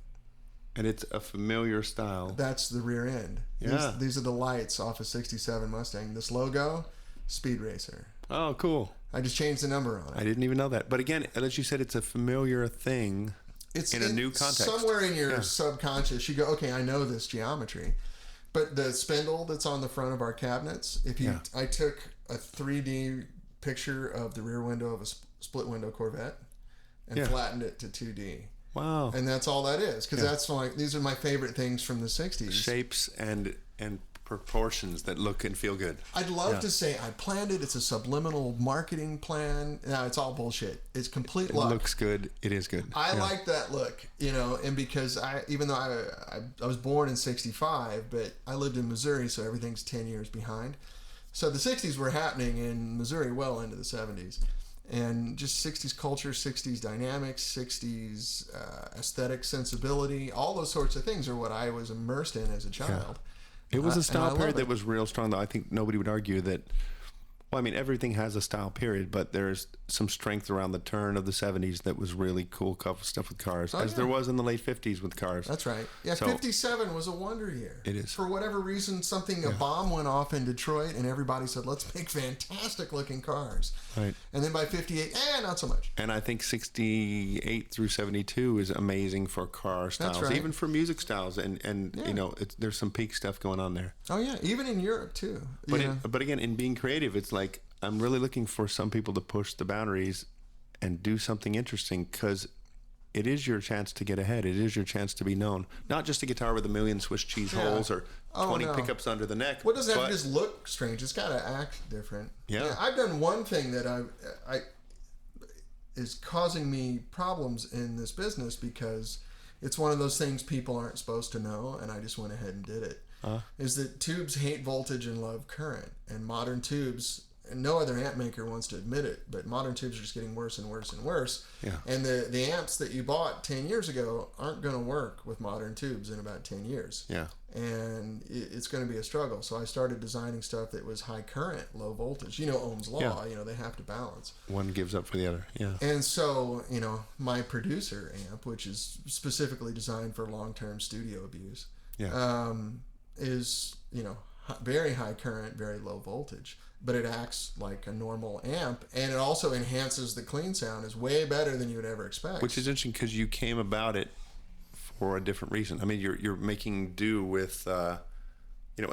And it's a familiar style. That's the rear end. Yeah. These are the lights off a 67 Mustang. This logo, Speed Racer. Oh, cool. I just changed the number on it. I didn't even know that. But again, as you said, it's a familiar thing. It's in a new context. Somewhere in your subconscious, you go, okay, I know this geometry. But the spindle that's on the front of our cabinets, I took a 3D picture of the rear window of a split window Corvette and flattened it to 2D. Wow. And that's all that is. Because that's like, these are my favorite things from the 60s. Shapes and proportions that look and feel good. I'd love to say I planned it. It's a subliminal marketing plan. No, it's all bullshit. It's complete luck. It looks good. It is good. I like that look, you know, and because even though I was born in 65, but I lived in Missouri, so everything's 10 years behind. So the 60s were happening in Missouri well into the 70s. And just 60s culture, 60s dynamics, 60s aesthetic sensibility, all those sorts of things are what I was immersed in as a child. It was a style period that was real strong, though. I think nobody would argue that. Well, I mean, everything has a style period, but there's some strength around the turn of the 70s that was really cool stuff with cars, there was in the late 50s with cars. That's right. Yeah, so, 57 was a wonder year. It is. For whatever reason, a bomb went off in Detroit, and everybody said, let's make fantastic-looking cars. Right. And then by 58, not so much. And I think 68 through 72 is amazing for car styles, That's right. even for music styles. And you know, there's some peak stuff going on there. Oh, yeah, even in Europe, too. But again, in being creative, it's like, I'm really looking for some people to push the boundaries and do something interesting, because it is your chance to get ahead. It is your chance to be known. Not just a guitar with a million Swiss cheese holes or 20 pickups under the neck. Well, it doesn't have to just look strange. It's got to act different. Yeah. I've done one thing that I is causing me problems in this business, because it's one of those things people aren't supposed to know, and I just went ahead and did it. Is that tubes hate voltage and love current, and modern tubes, and no other amp maker wants to admit it, but modern tubes are just getting worse and worse and worse. Yeah. And the amps that you bought 10 years ago aren't going to work with modern tubes in about 10 years. Yeah. And it's going to be a struggle. So I started designing stuff that was high current, low voltage. You know Ohm's law, they have to balance. One gives up for the other, yeah. And so, my producer amp, which is specifically designed for long-term studio abuse, is, very high current, very low voltage. But it acts like a normal amp, and it also enhances the clean sound. Is way better than you would ever expect. Which is interesting, because you came about it for a different reason. I mean, you're making do with a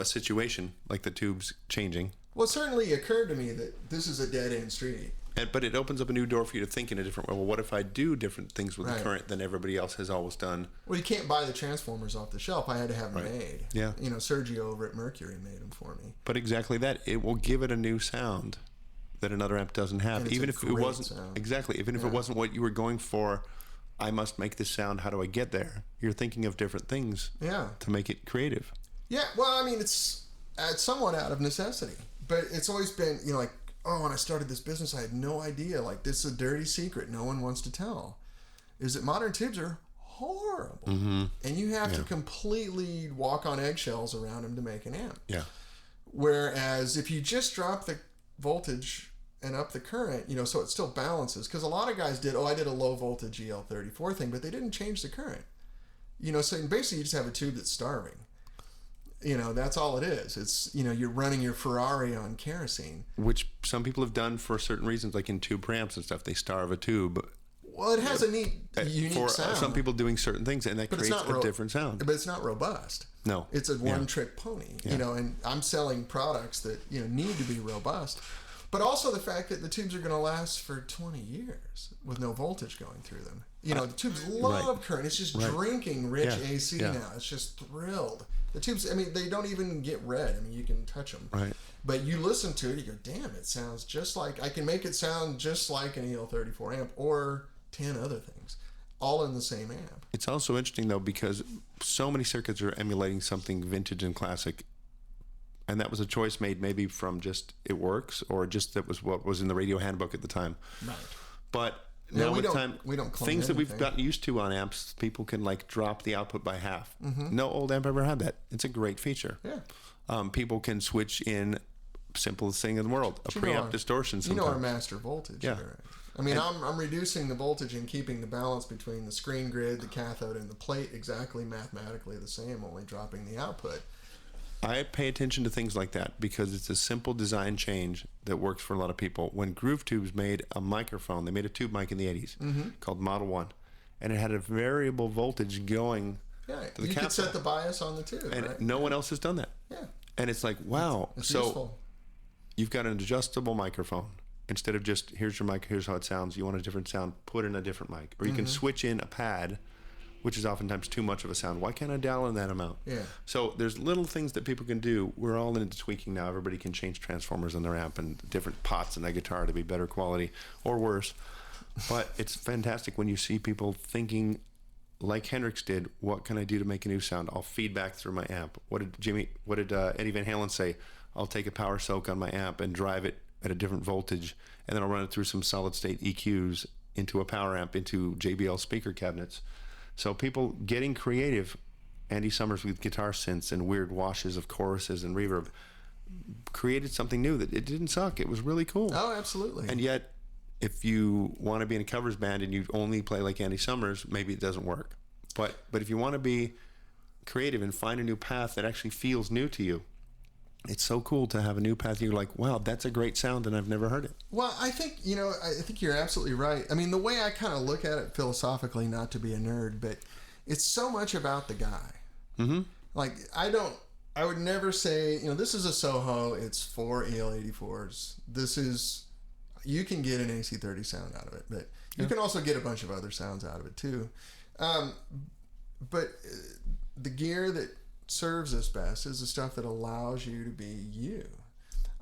situation like the tubes changing. Well, it certainly occurred to me that this is a dead end street. But it opens up a new door for you to think in a different way. Well, what if I do different things with the current than everybody else has always done? Well, you can't buy the transformers off the shelf. I had to have them made. Yeah. Sergio over at Mercury made them for me. But exactly that. It will give it a new sound that another amp doesn't have. Even if it wasn't sound. Exactly. Even if it wasn't what you were going for, I must make this sound. How do I get there? You're thinking of different things. To make it creative. Yeah. Well, I mean, it's somewhat out of necessity, but it's always been, when I started this business, I had no idea. Like, this is a dirty secret no one wants to tell. Is that modern tubes are horrible. Mm-hmm. And you have to completely walk on eggshells around them to make an amp. Yeah. Whereas if you just drop the voltage and up the current, so it still balances. Because a lot of guys I did a low voltage EL34 thing, but they didn't change the current. So basically you just have a tube that's starving. That's all it is. It's, you're running your Ferrari on kerosene. Which some people have done for certain reasons, like in tube preamps and stuff. They starve a tube. Well, it has a unique sound. Some people doing certain things, and that creates a different sound. But it's not robust. No. It's a one-trick pony. And I'm selling products that, need to be robust. But also the fact that the tubes are going to last for 20 years with no voltage going through them. The tubes love current. It's just drinking rich AC now. It's just thrilled. The tubes, they don't even get red. You can touch them. Right. But you listen to it, you go, damn, it sounds just like, I can make it sound just like an EL34 amp or 10 other things, all in the same amp. It's also interesting, though, because so many circuits are emulating something vintage and classic. And that was a choice made maybe from just it works, or just that was what was in the radio handbook at the time. Right. But now with time, we don't claim things anything. that we've gotten used to on amps, people can drop the output by half. Mm-hmm. No old amp ever had that. It's a great feature. Yeah. People can switch in, simplest thing in the world, a preamp distortion sometimes. Our master voltage. Yeah. Right? I'm reducing the voltage and keeping the balance between the screen grid, the cathode, and the plate exactly mathematically the same, only dropping the output. I pay attention to things like that because it's a simple design change that works for a lot of people. When Groove Tubes made a microphone, they made a tube mic in the 80s called Model 1, and it had a variable voltage going to the you capsule. could set the bias on the tube, and no one else has done that. Yeah. And it's like, wow. It's so useful. You've got an adjustable microphone. Instead of just, here's your mic, here's how it sounds, you want a different sound, put in a different mic. Or you can switch in a pad, which is oftentimes too much of a sound. Why can't I dial in that amount? Yeah. So there's little things that people can do. We're all into tweaking now. Everybody can change transformers in their amp and different pots in their guitar to be better quality or worse. But it's fantastic when you see people thinking like Hendrix did, what can I do to make a new sound? I'll feed back through my amp. What did Eddie Van Halen say? I'll take a power soak on my amp and drive it at a different voltage, and then I'll run it through some solid state EQs into a power amp, into JBL speaker cabinets. So people getting creative Andy Summers with guitar synths and weird washes of choruses and reverb created something new that it didn't suck. It was really cool. Oh, absolutely. And yet, if you want to be in a covers band and you only play like Andy Summers, maybe it doesn't work. But if you want to be creative and find a new path that actually feels new to you, it's so cool to have a new path. You're like, wow, that's a great sound and I've never heard it. Well, I think you're absolutely right. I mean, the way I kind of look at it philosophically, not to be a nerd, but it's so much about the guy. Mm-hmm. Like, I would never say, this is a Soho, it's 4 EL84s. You can get an AC30 sound out of it, but you can also get a bunch of other sounds out of it too. But the gear that serves us best is the stuff that allows you to be you.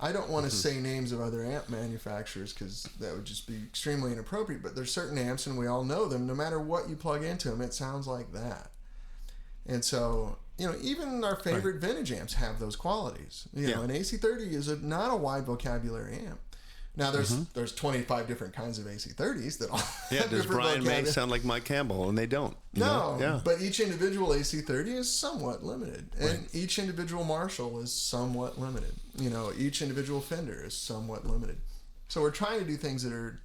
I don't want to say names of other amp manufacturers because that would just be extremely inappropriate, but there's certain amps, and we all know them. No matter what you plug into them, it sounds like that. And so, even our favorite vintage amps have those qualities. An AC30 is not a wide vocabulary amp. Now, there's 25 different kinds of AC30s that all have does different Brian May vocabulary. sound like Mike Campbell? And they don't. But each individual AC30 is somewhat limited. And each individual Marshall is somewhat limited. Each individual Fender is somewhat limited. So we're trying to do things that are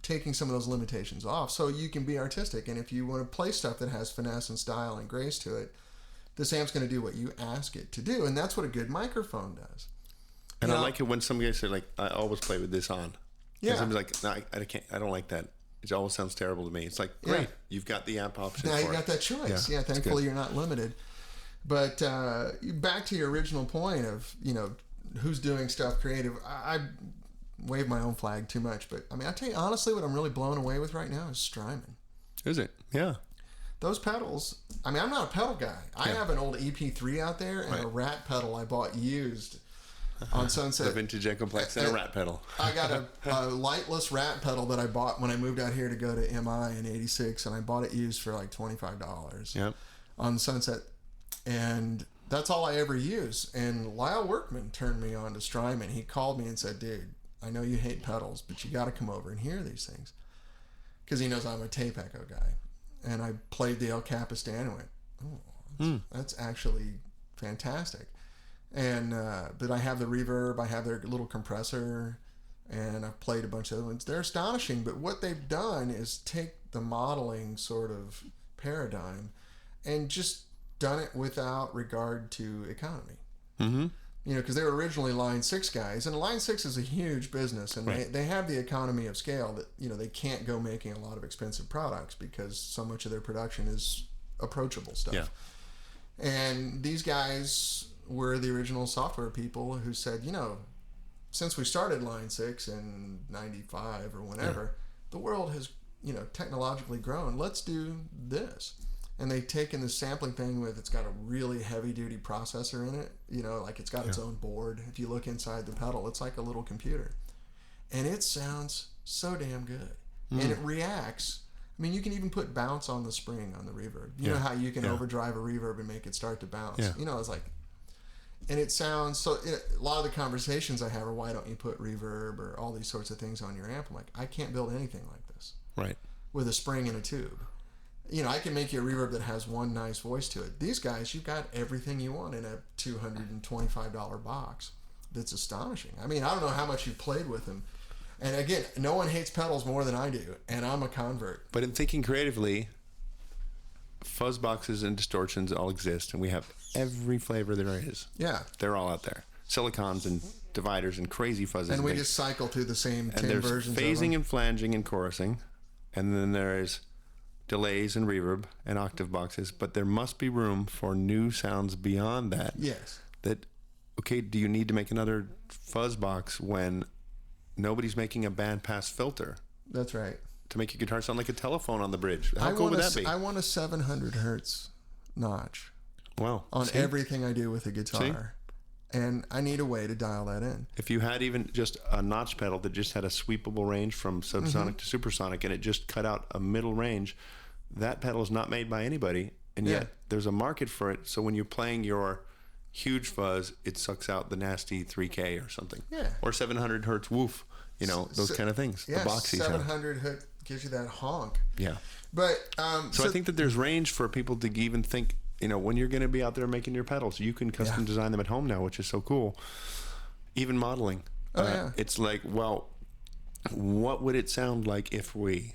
taking some of those limitations off so you can be artistic. And if you want to play stuff that has finesse and style and grace to it, this amp's going to do what you ask it to do. And that's what a good microphone does. And I like it when some guys say, like, I always play with this on. Yeah. And somebody's like, no, I can't. I don't like that. It always sounds terrible to me. It's like, great, you've got the amp option. Now you got that choice. Yeah, thankfully you're not limited. But back to your original point of, who's doing stuff creative. I wave my own flag too much, but I tell you honestly, what I'm really blown away with right now is Strymon. Is it? Yeah. Those pedals. I'm not a pedal guy. I have an old EP3 out there and a Rat pedal I bought used on Sunset. The vintage Echo-Plex and a Rat pedal. I got a lightless Rat pedal that I bought when I moved out here to go to MI in '86, and I bought it used for like $25 on Sunset, and that's all I ever use. And Lyle Workman turned me on to Strymon. He called me and said, "Dude, I know you hate pedals, but you got to come over and hear these things," because he knows I'm a tape echo guy. And I played the El Capistan and went, "Oh, that's actually fantastic." And but I have the reverb, I have their little compressor, and I've played a bunch of other ones. They're astonishing, but what they've done is take the modeling sort of paradigm and just done it without regard to economy. Mm-hmm. Because they were originally Line 6 guys, and Line 6 is a huge business, and they have the economy of scale that, they can't go making a lot of expensive products because so much of their production is approachable stuff. Yeah. And these guys were the original software people who said, since we started Line 6 in 95 or whenever, the world has, technologically grown. Let's do this. And they've taken this sampling thing with, it's got a really heavy duty processor in it, like it's got its own board. If you look inside the pedal, it's like a little computer. And it sounds so damn good. And it reacts. You can even put bounce on the spring on the reverb. You know how you can overdrive a reverb and make it start to bounce. Yeah. It's like, and it sounds so. A lot of the conversations I have are, why don't you put reverb or all these sorts of things on your amp? I'm like, I can't build anything like this. Right. With a spring and a tube. I can make you a reverb that has one nice voice to it. These guys, you've got everything you want in a $225 box. That's astonishing. I don't know how much you've played with them. And again, no one hates pedals more than I do, and I'm a convert. But in thinking creatively, fuzz boxes and distortions all exist, and we have every flavor there is. Yeah. They're all out there. Silicons and dividers and crazy fuzzes. And we just cycle through the same 10 versions. There's phasing and flanging and chorusing, and then there's delays and reverb and octave boxes, but there must be room for new sounds beyond that. Yes. Okay, do you need to make another fuzz box when nobody's making a bandpass filter? That's right. To make your guitar sound like a telephone on the bridge. How cool would that be? I want a 700 hertz notch. Wow. On everything I do with a guitar. See? And I need a way to dial that in. If you had even just a notch pedal that just had a sweepable range from subsonic to supersonic, and it just cut out a middle range, that pedal is not made by anybody, and yet there's a market for it. So when you're playing your huge fuzz, it sucks out the nasty 3K or something. Yeah. Or 700 hertz woof, those kind of things. Yeah, the boxy 700 hertz gives you that honk. Yeah. But so I think that there's range for people to even think when you're going to be out there making your pedals, you can custom design them at home now, which is so cool. Even modeling. It's like, well, what would it sound like if we,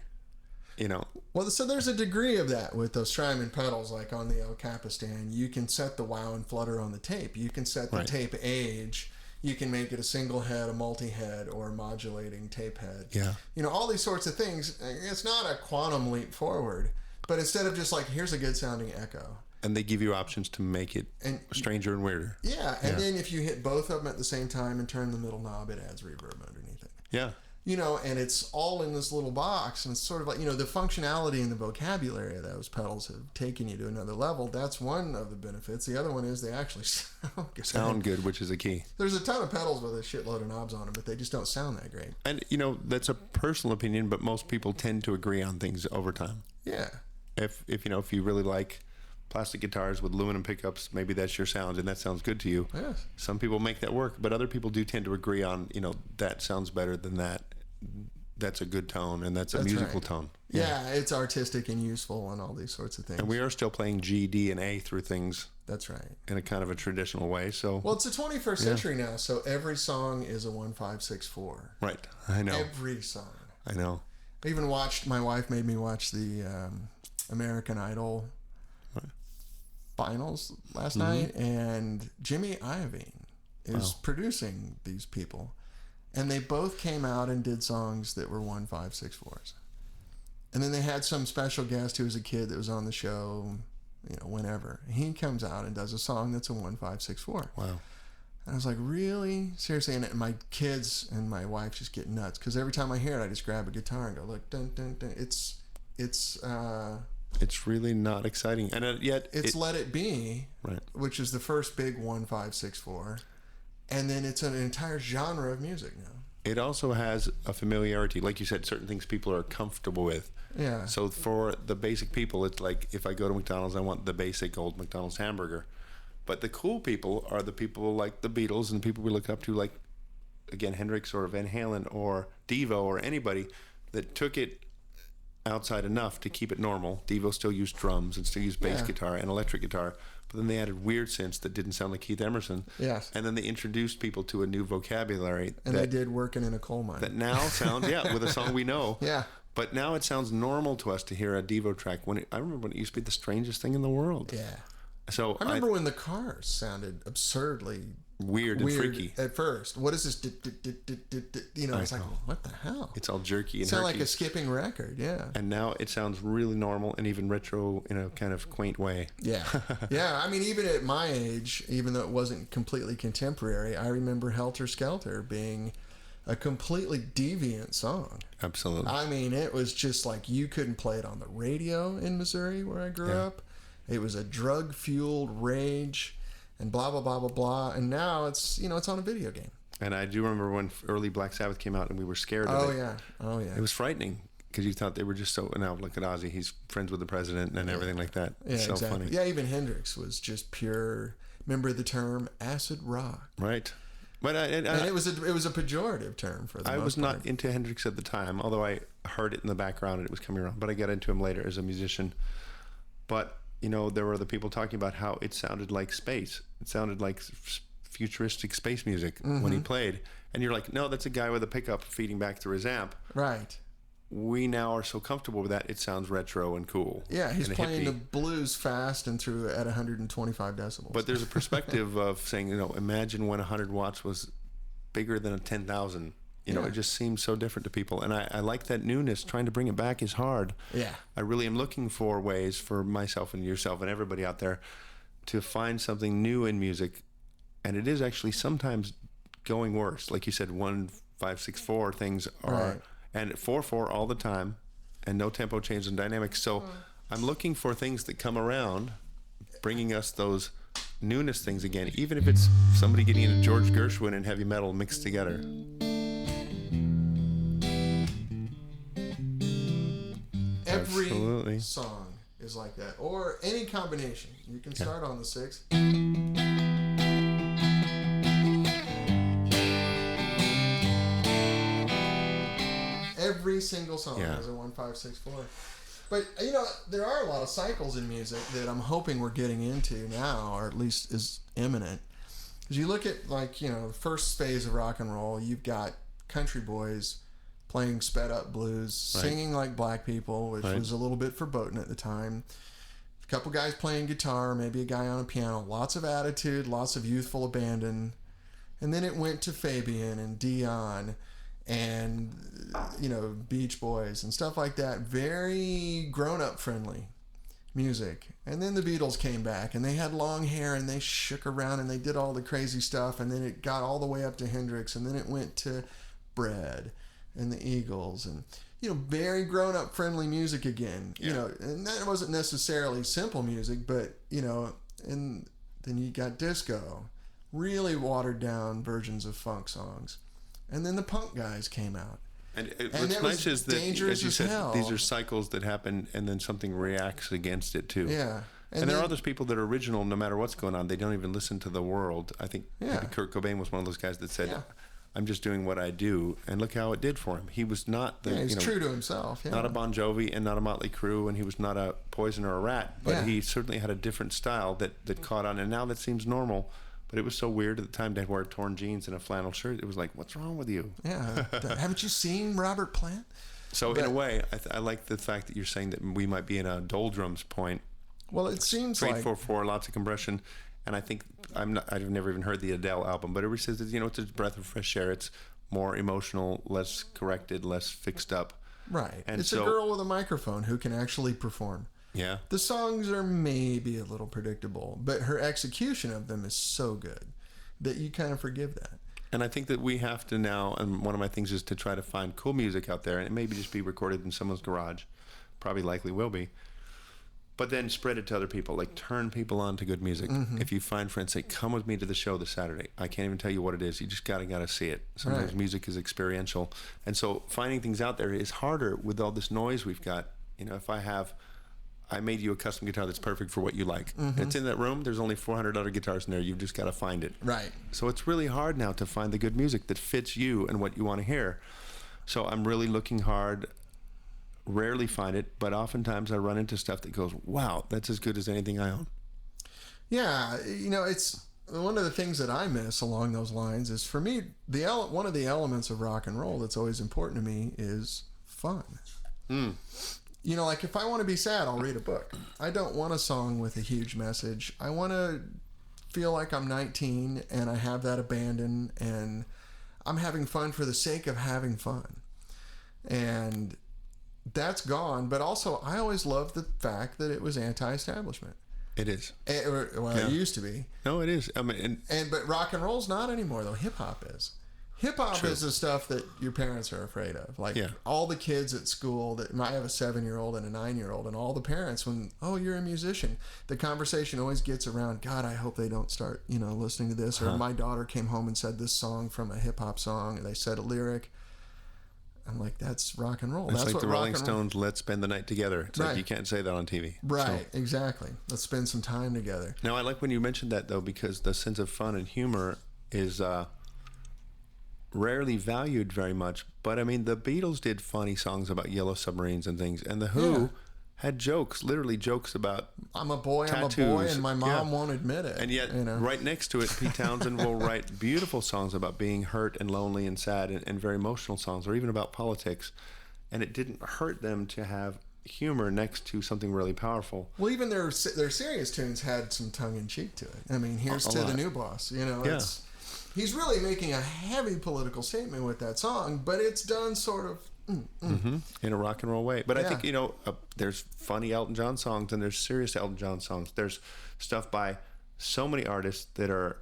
Well, so there's a degree of that with those Strymon pedals, like on the El Capistan. You can set the wow and flutter on the tape. You can set the tape age. You can make it a single head, a multi-head, or a modulating tape head. Yeah. All these sorts of things. It's not a quantum leap forward, but instead of just like, here's a good sounding echo. And they give you options to make it stranger and weirder. Yeah, and then if you hit both of them at the same time and turn the middle knob, it adds reverb underneath it. Yeah. And it's all in this little box, and it's sort of like, the functionality and the vocabulary of those pedals have taken you to another level. That's one of the benefits. The other one is they actually sound good, which is a key. There's a ton of pedals with a shitload of knobs on them, but they just don't sound that great. And, that's a personal opinion, but most people tend to agree on things over time. Yeah. If you really like plastic guitars with aluminum pickups, maybe that's your sound and that sounds good to you. Yes. Some people make that work, but other people do tend to agree on, that sounds better than that. That's a good tone, and that's a musical tone. Yeah, it's artistic and useful and all these sorts of things. And we are still playing G, D, and A through things. That's right. In a kind of a traditional way. So well, it's the 21st century now, so every song is a 1-5-6-4. Right. I know. Every song. I know. I even my wife made me watch the American Idol finals last night, and Jimmy Iovine is producing these people. And they both came out and did songs that were 1-5-6-4s. And then they had some special guest who was a kid that was on the show, whenever. He comes out and does a song that's a 1-5-6-4. Wow. And I was like, really? Seriously? And my kids and my wife just get nuts, because every time I hear it, I just grab a guitar and go, look, dun, dun, dun. It's really not exciting. And yet... It's Let It Be, right, which is the first big 1-5-6-4. And then it's an entire genre of music now. It also has a familiarity. Like you said, certain things people are comfortable with. Yeah. So for the basic people, it's like, if I go to McDonald's, I want the basic old McDonald's hamburger. But the cool people are the people like the Beatles and people we look up to, like, again, Hendrix or Van Halen or Devo or anybody that took it outside enough to keep it normal. Devo still used drums and still used bass guitar and electric guitar. But then they added weird synths that didn't sound like Keith Emerson. Yes. And then they introduced people to a new vocabulary. And they did Working in a Coal Mine. That now sounds, with a song we know. Yeah. But now it sounds normal to us to hear a Devo track. I remember when it used to be the strangest thing in the world. Yeah. So I remember when the Cars sounded absurdly weird and freaky at first. What is this? It's like, what the hell? It's all jerky and it sounds like a skipping record, yeah. And now it sounds really normal and even retro in a kind of quaint way. Yeah. Yeah, I mean, even at my age, even though it wasn't completely contemporary, I remember Helter Skelter being a completely deviant song. Absolutely. I mean, it was just like you couldn't play it on the radio in Missouri where I grew up. It was a drug-fueled rage and blah, blah, blah, blah, blah. And now it's, it's on a video game. And I do remember when early Black Sabbath came out and we were scared of it. Oh, yeah. It was frightening because you thought they were just so, now look at Ozzy, he's friends with the president and everything like that. Yeah, it's so exactly. funny. Yeah, even Hendrix was just pure, remember the term acid rock. Right. But and it was a pejorative term for the I most was not part. into Hendrix at the time, although I heard it in the background and it was coming around. But I got into him later as a musician. But there were the people talking about how it sounded like space. It sounded like futuristic space music when he played. And you're like, no, that's a guy with a pickup feeding back through his amp. Right. We now are so comfortable with that, it sounds retro and cool. Yeah, he's playing the blues fast and through at 125 decibels. But there's a perspective of saying, imagine when 100 watts was bigger than a 10,000. It just seems so different to people. And I like that newness. Trying to bring it back is hard. Yeah. I really am looking for ways for myself and yourself and everybody out there to find something new in music. And it is actually sometimes going worse. Like you said, 1-5-6-4 things are, right. And 4/4 all the time, and no tempo change and dynamics. So I'm looking for things that come around, bringing us those newness things again, even if it's somebody getting into George Gershwin and heavy metal mixed together. Every song is like that, or any combination. You can start on the 6. Every single song has a 1-5-6-4. But, you know, there are a lot of cycles in music that I'm hoping we're getting into now, or at least is imminent. As you look at, like, you know, the first phase of rock and roll, you've got country boys playing sped up blues, singing like black people, which was a little bit verboten at the time. A couple guys playing guitar, maybe a guy on a piano, lots of attitude, lots of youthful abandon. And then it went to Fabian and Dion and, you know, Beach Boys and stuff like that. Very grown-up friendly music. And then the Beatles came back and they had long hair and they shook around and they did all the crazy stuff. And then it got all the way up to Hendrix, and then it went to Bread and the Eagles, and, you know, very grown-up friendly music again. You know, and that wasn't necessarily simple music, but, you know, and then you got disco, really watered down versions of funk songs. And then the punk guys came out. And what's nice is that, as you said, these are cycles that happen, and then something reacts against it too. Yeah. And there are those people that are original no matter what's going on. They don't even listen to the world. I think maybe Kurt Cobain was one of those guys that said, I'm just doing what I do, and look how it did for him. He was not the he's true to himself. Not a Bon Jovi and not a Motley Crue, and he was not a Poison or a Rat, but he certainly had a different style that caught on, and now that seems normal. But it was so weird at the time to wear torn jeans and a flannel shirt. It was like, what's wrong with you? Yeah. Haven't you seen Robert Plant? So in a way, I like the fact that you're saying that we might be in a doldrums point. Well, it seems straight like 4/4, lots of compression. And I think I've never even heard the Adele album, but everybody says that, you know, it's a breath of fresh air. It's more emotional, less corrected, less fixed up. Right. And it's a girl with a microphone who can actually perform. Yeah. The songs are maybe a little predictable, but her execution of them is so good that you kind of forgive that. And I think that we have to now, and one of my things is to try to find cool music out there, and it maybe just be recorded in someone's garage. Probably likely will be. But then spread it to other people, like turn people on to good music. If you find friends, say, come with me to the show this Saturday. I can't even tell you what it is. You just gotta see it. Sometimes music is experiential. And so finding things out there is harder with all this noise we've got. You know, if I made you a custom guitar that's perfect for what you like. It's in that room. There's only 400 other guitars in there. You've just got to find it. Right. So it's really hard now to find the good music that fits you and what you want to hear. So I'm really looking hard. Rarely find it, but oftentimes I run into stuff that goes, wow, that's as good as anything I own. Yeah, you know, it's one of the things that I miss along those lines is, for me, one of the elements of rock and roll that's always important to me is fun. You know, like if I want to be sad, I'll read a book. I don't want a song with a huge message. I want to feel like I'm 19 and I have that abandon and I'm having fun for the sake of having fun. And that's gone. But also, I always loved the fact that it was anti-establishment. It is. It used to be. No, it is. I mean, but rock and roll's not anymore, though. Hip hop is. Hip hop is the stuff that your parents are afraid of. Like all the kids at school that I have a 7-year-old and a 9-year-old, and all the parents, when, oh, you're a musician, the conversation always gets around, God, I hope they don't start, you know, listening to this. Or my daughter came home and said this song from a hip hop song, and they said a lyric. I'm like, that's rock and roll. It's that's like the Rolling Stones, let's spend the night together. It's like you can't say that on TV. Right, exactly. Let's spend some time together. Now, I like when you mentioned that, though, because the sense of fun and humor is rarely valued very much. But I mean, the Beatles did funny songs about yellow submarines and things, and the Who had jokes, literally jokes about I'm a boy, tattoos. and my mom won't admit it. And yet, right next to it, Pete Townsend will write beautiful songs about being hurt and lonely and sad, and very emotional songs, or even about politics. And it didn't hurt them to have humor next to something really powerful. Well, even their serious tunes had some tongue-in-cheek to it. I mean, here's to the new boss. You know, he's really making a heavy political statement with that song, but it's done sort of in a rock and roll way. But I think, you know, there's funny Elton John songs and there's serious Elton John songs. There's stuff by so many artists that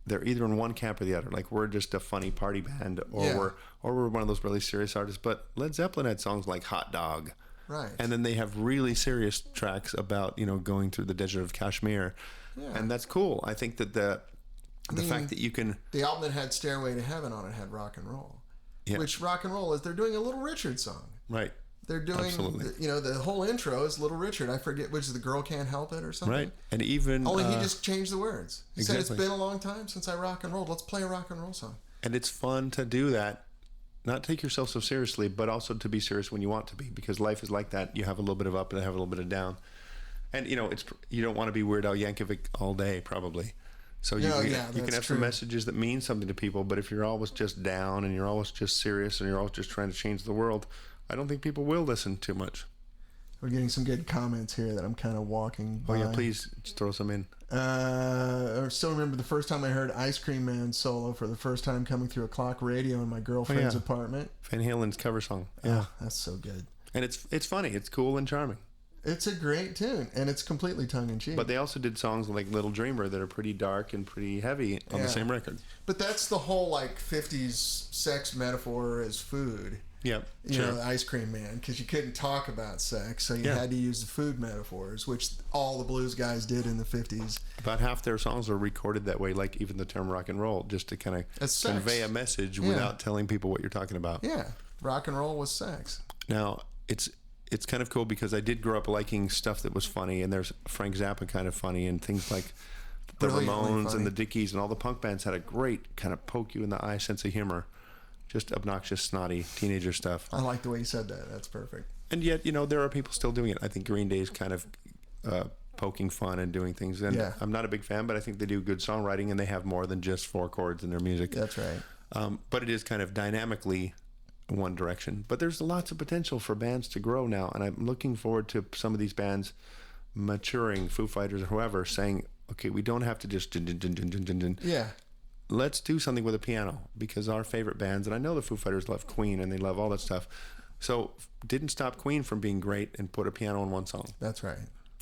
they're either in one camp or the other. Like, we're just a funny party band, or we're one of those really serious artists. But Led Zeppelin had songs like Hot Dog. Right. And then they have really serious tracks about, you know, going through the desert of Kashmir. Yeah. And that's cool. I think that the fact that you can... The album that had Stairway to Heaven on it had rock and roll. Yeah. Which rock and roll is, they're doing a Little Richard song. Right. They're doing, you know, the whole intro is Little Richard. I forget which is The Girl Can't Help It or something. Right. And even... Only he just changed the words. He said, it's been a long time since I rock and rolled. Let's play a rock and roll song. And it's fun to do that not take yourself so seriously, but also to be serious when you want to be, because life is like that. You have a little bit of up and have a little bit of down. And, you know, you don't want to be Weird Al Yankovic all day, probably. So you can have some messages that mean something to people, but if you're always just down and you're always just serious and you're always just trying to change the world, I don't think people will listen too much. We're getting some good comments here that I'm kind of walking by. Oh, yeah, please throw some in. I still remember the first time I heard Ice Cream Man solo for the first time coming through a clock radio in my girlfriend's apartment. Van Halen's cover song. Yeah. Oh, that's so good. And it's funny. It's cool and charming. It's a great tune, and it's completely tongue-in-cheek. But they also did songs like Little Dreamer that are pretty dark and pretty heavy on the same record. But that's the whole, like, 50s sex metaphor as food. Yep. You know, the Ice Cream Man, because you couldn't talk about sex, so you had to use the food metaphors, which all the blues guys did in the 50s. About half their songs are recorded that way, like even the term rock and roll, just to kind of convey a message without telling people what you're talking about. Yeah, rock and roll was sex. Now, it's kind of cool because I did grow up liking stuff that was funny, and there's Frank Zappa kind of funny, and things like the Ramones and the Dickies and all the punk bands had a great kind of poke you in the eye sense of humor. Just obnoxious, snotty teenager stuff. I like the way you said that. That's perfect. And yet, you know, there are people still doing it. I think Green Day's kind of poking fun and doing things. And I'm not a big fan, but I think they do good songwriting, and they have more than just 4 chords in their music. That's right. But it is kind of dynamically one direction. But there's lots of potential for bands to grow now, and I'm looking forward to some of these bands maturing, Foo Fighters or whoever, saying, okay, we don't have to just let's do something with a piano, because our favorite bands, and I know the Foo Fighters love Queen and they love all that stuff, so didn't stop Queen from being great and put a piano in one song. That's right.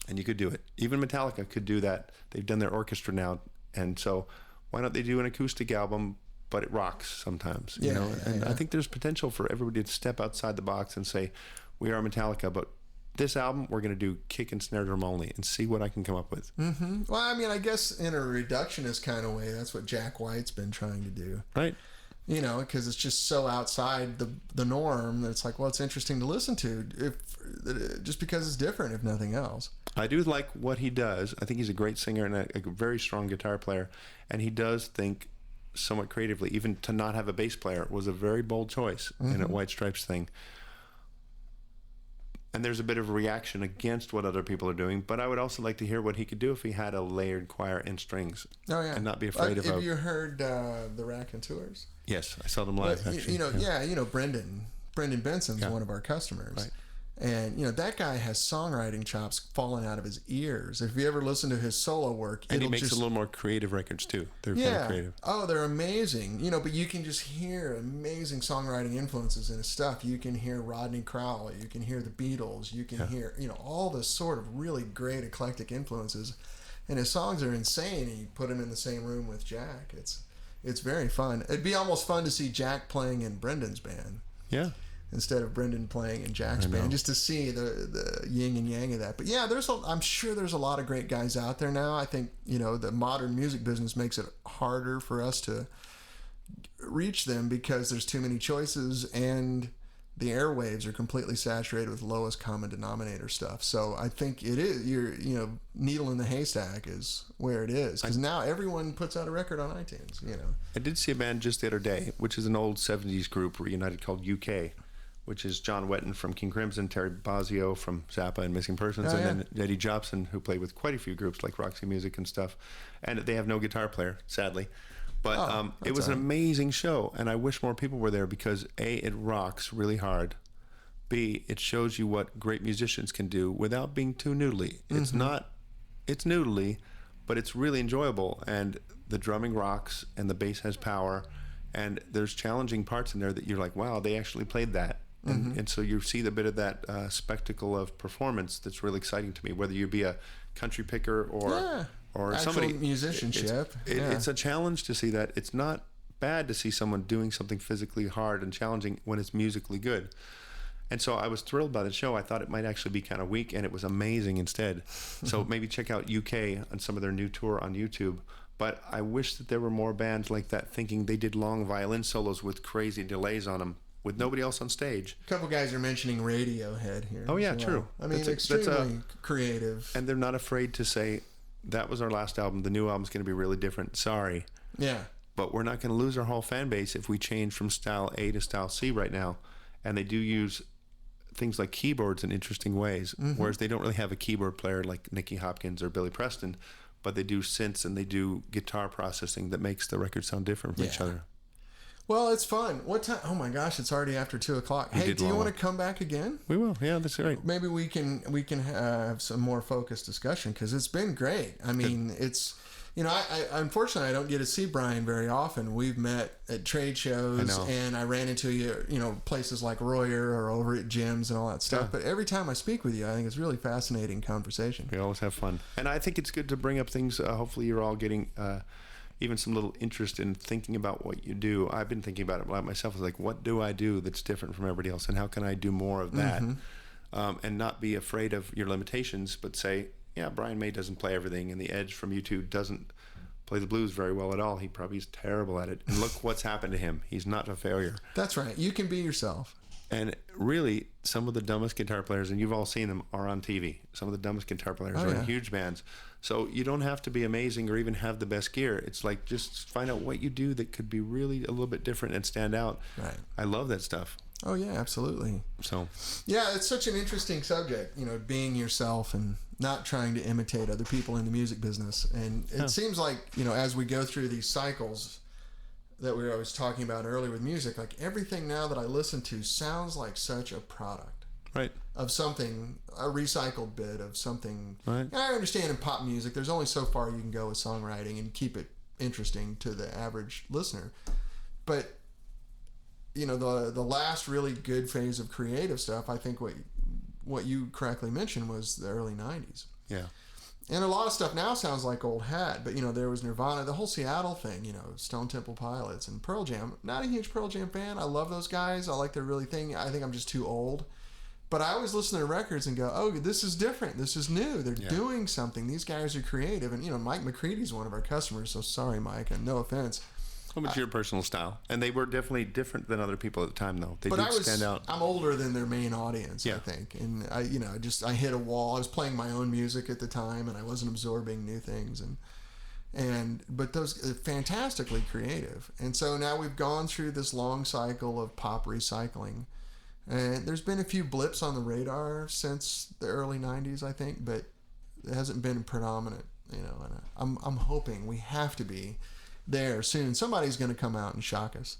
And you could do it. Even Metallica could do that. They've done their orchestra now, and so why don't they do an acoustic album, but it rocks sometimes, you know? I think there's potential for everybody to step outside the box and say, we are Metallica, but this album, we're going to do kick and snare drum only, and see what I can come up with. Mm-hmm. Well, I mean, I guess in a reductionist kind of way, that's what Jack White's been trying to do. Right. You know, because it's just so outside the norm that it's like, well, it's interesting to listen to, just because it's different, if nothing else. I do like what he does. I think he's a great singer and a very strong guitar player, and he does think somewhat creatively. Even to not have a bass player was a very bold choice in a White Stripes thing. And there's a bit of a reaction against what other people are doing, but I would also like to hear what he could do if he had a layered choir and strings. Oh, yeah. And not be afraid of Have you heard the Raconteurs? Yes, I saw them live, actually. You know, Brendan Benson's one of our customers. Right. And, you know, that guy has songwriting chops falling out of his ears. If you ever listen to his solo work, and he makes a little more creative records, too. They're kind of creative. Oh, they're amazing. You know, but you can just hear amazing songwriting influences in his stuff. You can hear Rodney Crowell. You can hear the Beatles. You can hear, you know, all the sort of really great eclectic influences. And his songs are insane. And you put him in the same room with Jack. It's very fun. It'd be almost fun to see Jack playing in Brendan's band. Yeah. Instead of Brendan playing in Jack's band, just to see the yin and yang of that. But yeah, I'm sure there's a lot of great guys out there now. I think, you know, the modern music business makes it harder for us to reach them because there's too many choices, and the airwaves are completely saturated with lowest common denominator stuff. So I think it is, needle in the haystack is where it is, because now everyone puts out a record on iTunes, you know. I did see a band just the other day, which is an old 70s group reunited called UK, which is John Wetton from King Crimson, Terry Bozzio from Zappa and Missing Persons, then Eddie Jobson, who played with quite a few groups like Roxy Music and stuff. And they have no guitar player, sadly. But it was an amazing show, and I wish more people were there because A, it rocks really hard. B, it shows you what great musicians can do without being too noodly. It's noodly, but it's really enjoyable, and the drumming rocks, and the bass has power, and there's challenging parts in there that you're like, wow, they actually played that. And so you see the bit of that spectacle of performance that's really exciting to me, whether you be a country picker or somebody musicianship. It's a challenge to see that. It's not bad to see someone doing something physically hard and challenging when it's musically good. And so I was thrilled by the show. I thought it might actually be kind of weak, and it was amazing instead. So maybe check out UK on some of their new tour on YouTube. But I wish that there were more bands like that, thinking they did long violin solos with crazy delays on them, with nobody else on stage. A couple guys are mentioning Radiohead here. Oh, yeah, true. I mean, extremely creative. And they're not afraid to say, that was our last album. The new album's going to be really different. Sorry. Yeah. but we're not going to lose our whole fan base if we change from style A to style C right now. And they do use things like keyboards in interesting ways, whereas they don't really have a keyboard player like Nicky Hopkins or Billy Preston, but they do synths and they do guitar processing that makes the record sound different from each other. Well, it's fun. What time? Oh my gosh, it's already after 2:00. Hey, do you want to come back again? We will. Yeah, that's great. Maybe we can have some more focused discussion, because it's been great. I mean, it's, you know, I unfortunately I don't get to see Brian very often. We've met at trade shows, and I ran into you, you know, places like Royer or over at gyms and all that stuff. But every time I speak with you, I think it's really fascinating conversation. We always have fun, and I think it's good to bring up things. Hopefully, you're all getting. Even some little interest in thinking about what you do. I've been thinking about it myself. It's like, what do I do that's different from everybody else, and how can I do more of that? And not be afraid of your limitations, but say, yeah, Brian May doesn't play everything, and the Edge from U2 doesn't play the blues very well at all. He probably is terrible at it. And look what's happened to him. He's not a failure. That's right. You can be yourself. And really, some of the dumbest guitar players, and you've all seen them, are on TV. Some of the dumbest guitar players are in huge bands. So you don't have to be amazing or even have the best gear. It's like, just find out what you do that could be really a little bit different and stand out. Right. I love that stuff. Oh, yeah, absolutely. So, yeah, it's such an interesting subject, you know, being yourself and not trying to imitate other people in the music business. And it seems like, you know, as we go through these cycles that we were always talking about earlier with music, like everything now that I listen to sounds like such a product. Right. Of something, a recycled bit of something. Right. And I understand in pop music, there's only so far you can go with songwriting and keep it interesting to the average listener. But, you know, the last really good phase of creative stuff, I think what you correctly mentioned was the early 90s. Yeah. And a lot of stuff now sounds like old hat, but, you know, there was Nirvana, the whole Seattle thing, you know, Stone Temple Pilots and Pearl Jam. Not a huge Pearl Jam fan. I love those guys. I like their really thing. I think I'm just too old. But I always listen to records and go, oh, this is different. This is new. They're doing something. These guys are creative. And, you know, Mike McCready's one of our customers, so sorry, Mike, and no offense. Well, it's your personal style. And they were definitely different than other people at the time, though. They did stand out. I'm older than their main audience, I think. And, I hit a wall. I was playing my own music at the time, and I wasn't absorbing new things. But those fantastically creative. And so now we've gone through this long cycle of pop recycling. And there's been a few blips on the radar since the early 90s, I think, but it hasn't been predominant, you know. And I'm hoping we have to be there soon. Somebody's going to come out and shock us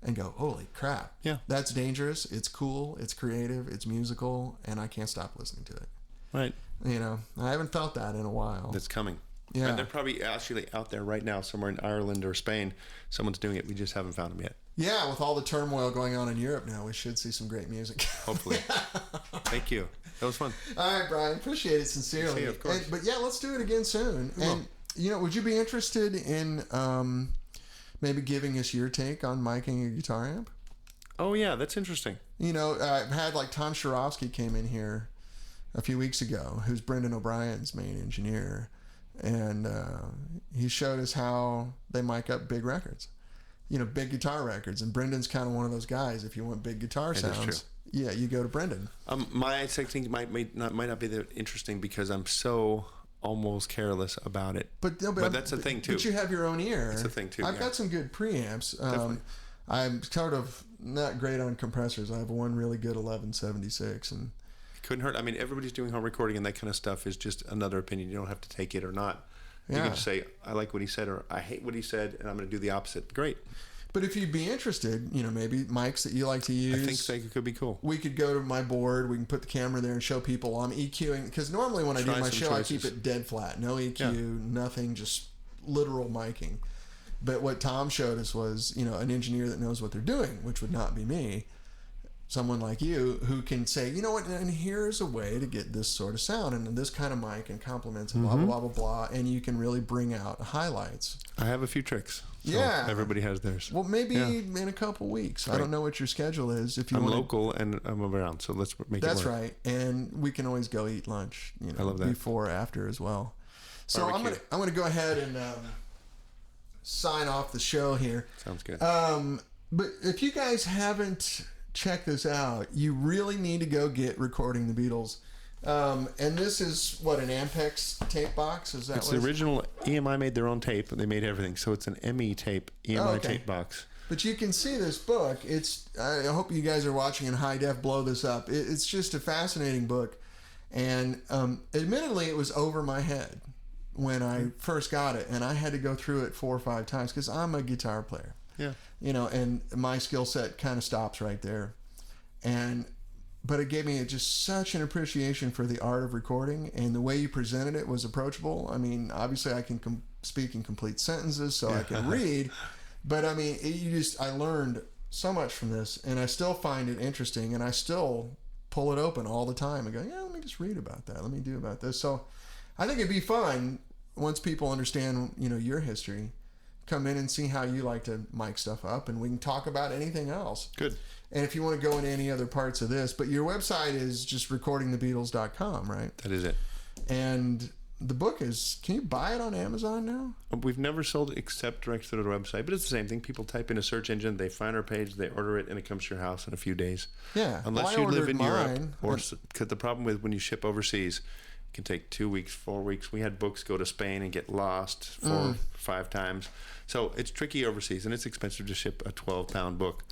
and go, holy crap. Yeah. That's dangerous. It's cool. It's creative. It's musical. And I can't stop listening to it. Right. You know, I haven't felt that in a while. That's coming. Yeah. And they're probably actually out there right now somewhere in Ireland or Spain. Someone's doing it. We just haven't found them yet. Yeah, with all the turmoil going on in Europe now, we should see some great music. Hopefully. Thank you. That was fun. All right, Brian. Appreciate it sincerely. See you, of course. But yeah, let's do it again soon. And, you know, would you be interested in maybe giving us your take on miking a guitar amp? Oh, yeah. That's interesting. You know, I've had like Tom Sharofsky came in here a few weeks ago, who's Brendan O'Brien's main engineer. And he showed us how they mic up big records. You know, big guitar records, and Brendan's kind of one of those guys. If you want big guitar sounds, yeah, you go to Brendan. My technique might not be that interesting because I'm so almost careless about it. But that's a thing too. But you have your own ear. It's a thing too. I've got some good preamps. I'm sort of not great on compressors. I have one really good 1176, and it couldn't hurt. I mean, everybody's doing home recording, and that kind of stuff is just another opinion. You don't have to take it or not. You can just say, I like what he said, or I hate what he said, and I'm going to do the opposite. Great. But if you'd be interested, you know, maybe mics that you like to use. I think so. It could be cool. We could go to my board. We can put the camera there and show people I'm EQing. Because normally when I do my show, choices. I keep it dead flat. No EQ, nothing, just literal miking. But what Tom showed us was, you know, an engineer that knows what they're doing, which would not be me. Someone like you who can say, you know what, and here's a way to get this sort of sound and this kind of mic and compliments and blah, blah, blah, blah, blah, and you can really bring out highlights. I have a few tricks. So yeah. Everybody has theirs. Well, maybe in a couple weeks. Right. I don't know what your schedule is. If you I'm local and I'm around, so let's make it work. That's right. And we can always go eat lunch, you know, I love that. Before or after as well. So I'm gonna go ahead and sign off the show here. Sounds good. But if you guys haven't check this out, you really need to go get Recording the Beatles And this is what, an Ampex tape box? Is that it's the original? EMI made their own tape. They made everything, so it's an ME tape, EMI tape box. But you can see this book. I hope you guys are watching in high def. Blow this up. It's just a fascinating book, and admittedly, it was over my head when I first got it, and I had to go through it 4 or 5 times because I'm a guitar player. Yeah. And my skill set kind of stops right there, but it gave me just such an appreciation for the art of recording, and the way you presented it was approachable. I mean, obviously I can speak in complete sentences, so I can read, but I mean, I learned so much from this, and I still find it interesting, and I still pull it open all the time and go, yeah, let me just read about that. Let me do about this. So I think it'd be fun once people understand, your history, come in and see how you like to mic stuff up, and we can talk about anything else. Good. And if you want to go into any other parts of this, but your website is just recordingthebeatles.com, right? That is it. And the book can you buy it on Amazon now? We've never sold it except direct through the website, but it's the same thing. People type in a search engine, they find our page, they order it, and it comes to your house in a few days. Yeah. Unless you live in Europe, because the problem with when you ship overseas, it can take 2 weeks, 4 weeks. We had books go to Spain and get lost 4 or 5 times. So it's tricky overseas, and it's expensive to ship a 12-pound book.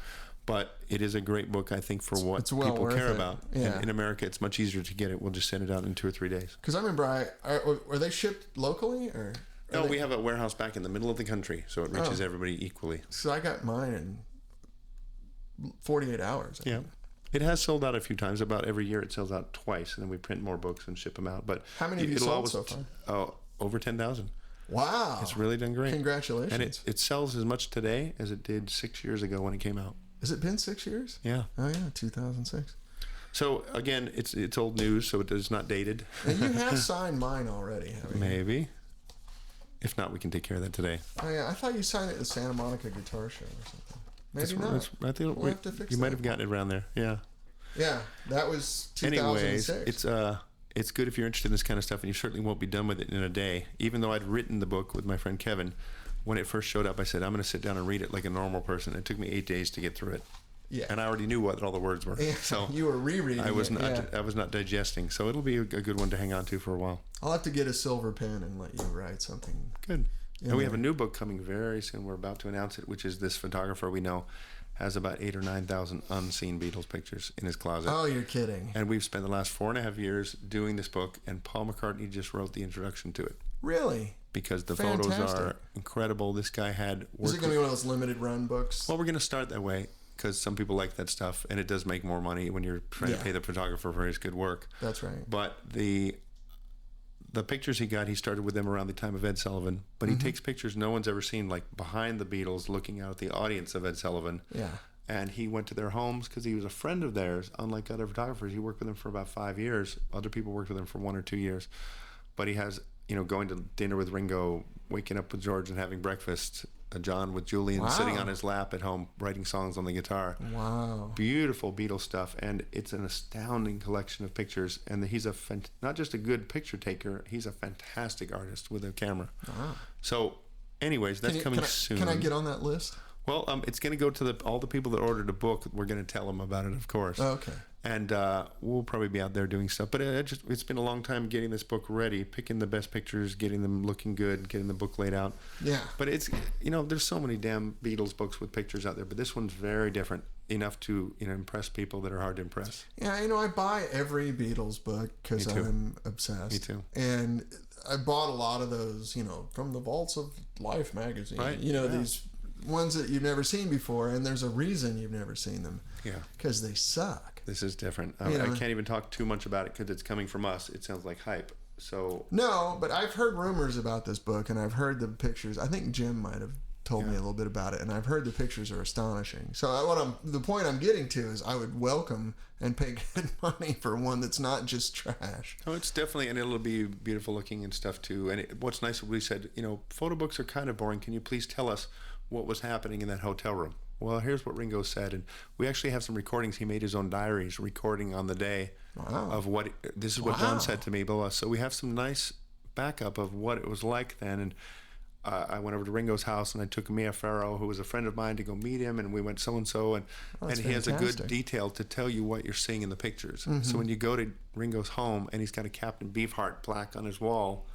But it is a great book, I think, for what people care about. Yeah. And in America, it's much easier to get it. We'll just send it out in 2 or 3 days. Because I remember, are they shipped locally? No, we have a warehouse back in the middle of the country, so it reaches everybody equally. So I got mine in 48 hours. Yeah. It has sold out a few times. About every year it sells out twice, and then we print more books and ship them out. But how many have you sold so far? Oh, over 10,000. Wow. It's really done great. Congratulations. And it sells as much today as it did 6 years ago when it came out. Has it been 6 years? Yeah. Oh, yeah, 2006. So, again, it's old news, so it is not dated. And you have signed mine already, haven't you? Maybe. If not, we can take care of that today. Oh, yeah. I thought you signed it at the Santa Monica Guitar Show or something. Maybe not. I think we'll have to fix you that. might have gotten it around there. Yeah. Yeah, that was 2006. Anyways, it's good if you're interested in this kind of stuff, and you certainly won't be done with it in a day. Even though I'd written the book with my friend Kevin, when it first showed up, I said, I'm going to sit down and read it like a normal person. It took me 8 days to get through it. Yeah. And I already knew what all the words were. Yeah, so you were rereading I was it. I was not digesting. So it'll be a good one to hang on to for a while. I'll have to get a silver pen and let you write something. Good. And we have a new book coming very soon. We're about to announce it, which is this photographer we know has about 8,000 or 9,000 unseen Beatles pictures in his closet. Oh, you're kidding. And we've spent the last 4.5 years doing this book, and Paul McCartney just wrote the introduction to it. Really? Because the photos are incredible. This guy had worked. Is it going to be one of those limited run books? Well, we're going to start that way because some people like that stuff, and it does make more money when you're trying to pay the photographer for his good work. That's right. But the pictures he got, he started with them around the time of Ed Sullivan. But he takes pictures no one's ever seen, like behind the Beatles, looking out at the audience of Ed Sullivan. Yeah. And he went to their homes because he was a friend of theirs. Unlike other photographers, he worked with them for about 5 years. Other people worked with him for 1 or 2 years. But he has, going to dinner with Ringo, waking up with George and having breakfast, John with Julian sitting on his lap at home, writing songs on the guitar. Wow. Beautiful Beatles stuff. And it's an astounding collection of pictures. And he's not just a good picture taker, he's a fantastic artist with a camera. Wow. So, anyways, that's coming soon. Can I get on that list? Well, it's going to go to all the people that ordered a book. We're going to tell them about it, of course. Oh, okay. And we'll probably be out there doing stuff. But it's been a long time getting this book ready, picking the best pictures, getting them looking good, getting the book laid out. Yeah. But it's, there's so many damn Beatles books with pictures out there. But this one's very different, enough to impress people that are hard to impress. Yeah, I buy every Beatles book because I'm obsessed. Me too. And I bought a lot of those, from the vaults of Life magazine. Right. These ones that you've never seen before, and there's a reason you've never seen them. Yeah. Because they suck. This is different. I can't even talk too much about it because it's coming from us. It sounds like hype. So no, but I've heard rumors about this book, and I've heard the pictures. I think Jim might have told me a little bit about it, and I've heard the pictures are astonishing. So the point I'm getting to is I would welcome and pay good money for one that's not just trash. Oh, it's definitely, and it'll be beautiful looking and stuff too. And what's nice, we said, photo books are kind of boring. Can you please tell us what was happening in that hotel room? Well, here's what Ringo said, and we actually have some recordings. He made his own diaries, recording on the day of this is what John said to me, blah, blah. So we have some nice backup of what it was like then, and I went over to Ringo's house and I took Mia Farrow, who was a friend of mine, to go meet him, and we went so-and-so, and he has a good detail to tell you what you're seeing in the pictures. Mm-hmm. So when you go to Ringo's home and he's got a Captain Beefheart plaque on his wall,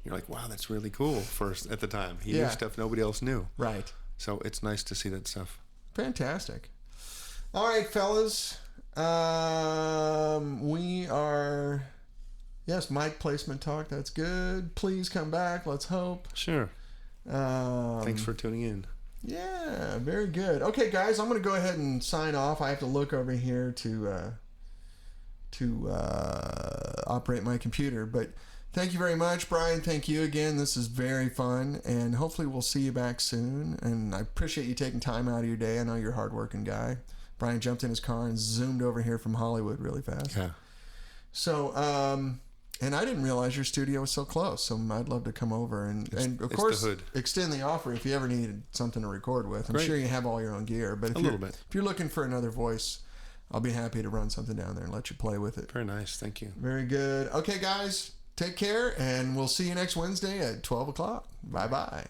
you're like, wow, that's really cool at the time. He knew stuff nobody else knew. Right. So it's nice to see that stuff. Fantastic. All right, fellas. We are... Yes, mic placement talk. That's good. Please come back. Let's hope. Sure. Thanks for tuning in. Yeah, very good. Okay, guys, I'm going to go ahead and sign off. I have to look over here to operate my computer. But thank you very much, Brian. Thank you again. This is very fun, and hopefully we'll see you back soon. And I appreciate you taking time out of your day. I know you're a hardworking guy. Brian jumped in his car and zoomed over here from Hollywood really fast. Yeah. So, and I didn't realize your studio was so close, so I'd love to come over and of course extend the offer if you ever needed something to record with. I'm sure you have all your own gear, but if you're looking for another voice, I'll be happy to run something down there and let you play with it. Very nice, thank you. Very good. Okay, guys, take care, and we'll see you next Wednesday at 12 o'clock. Bye-bye.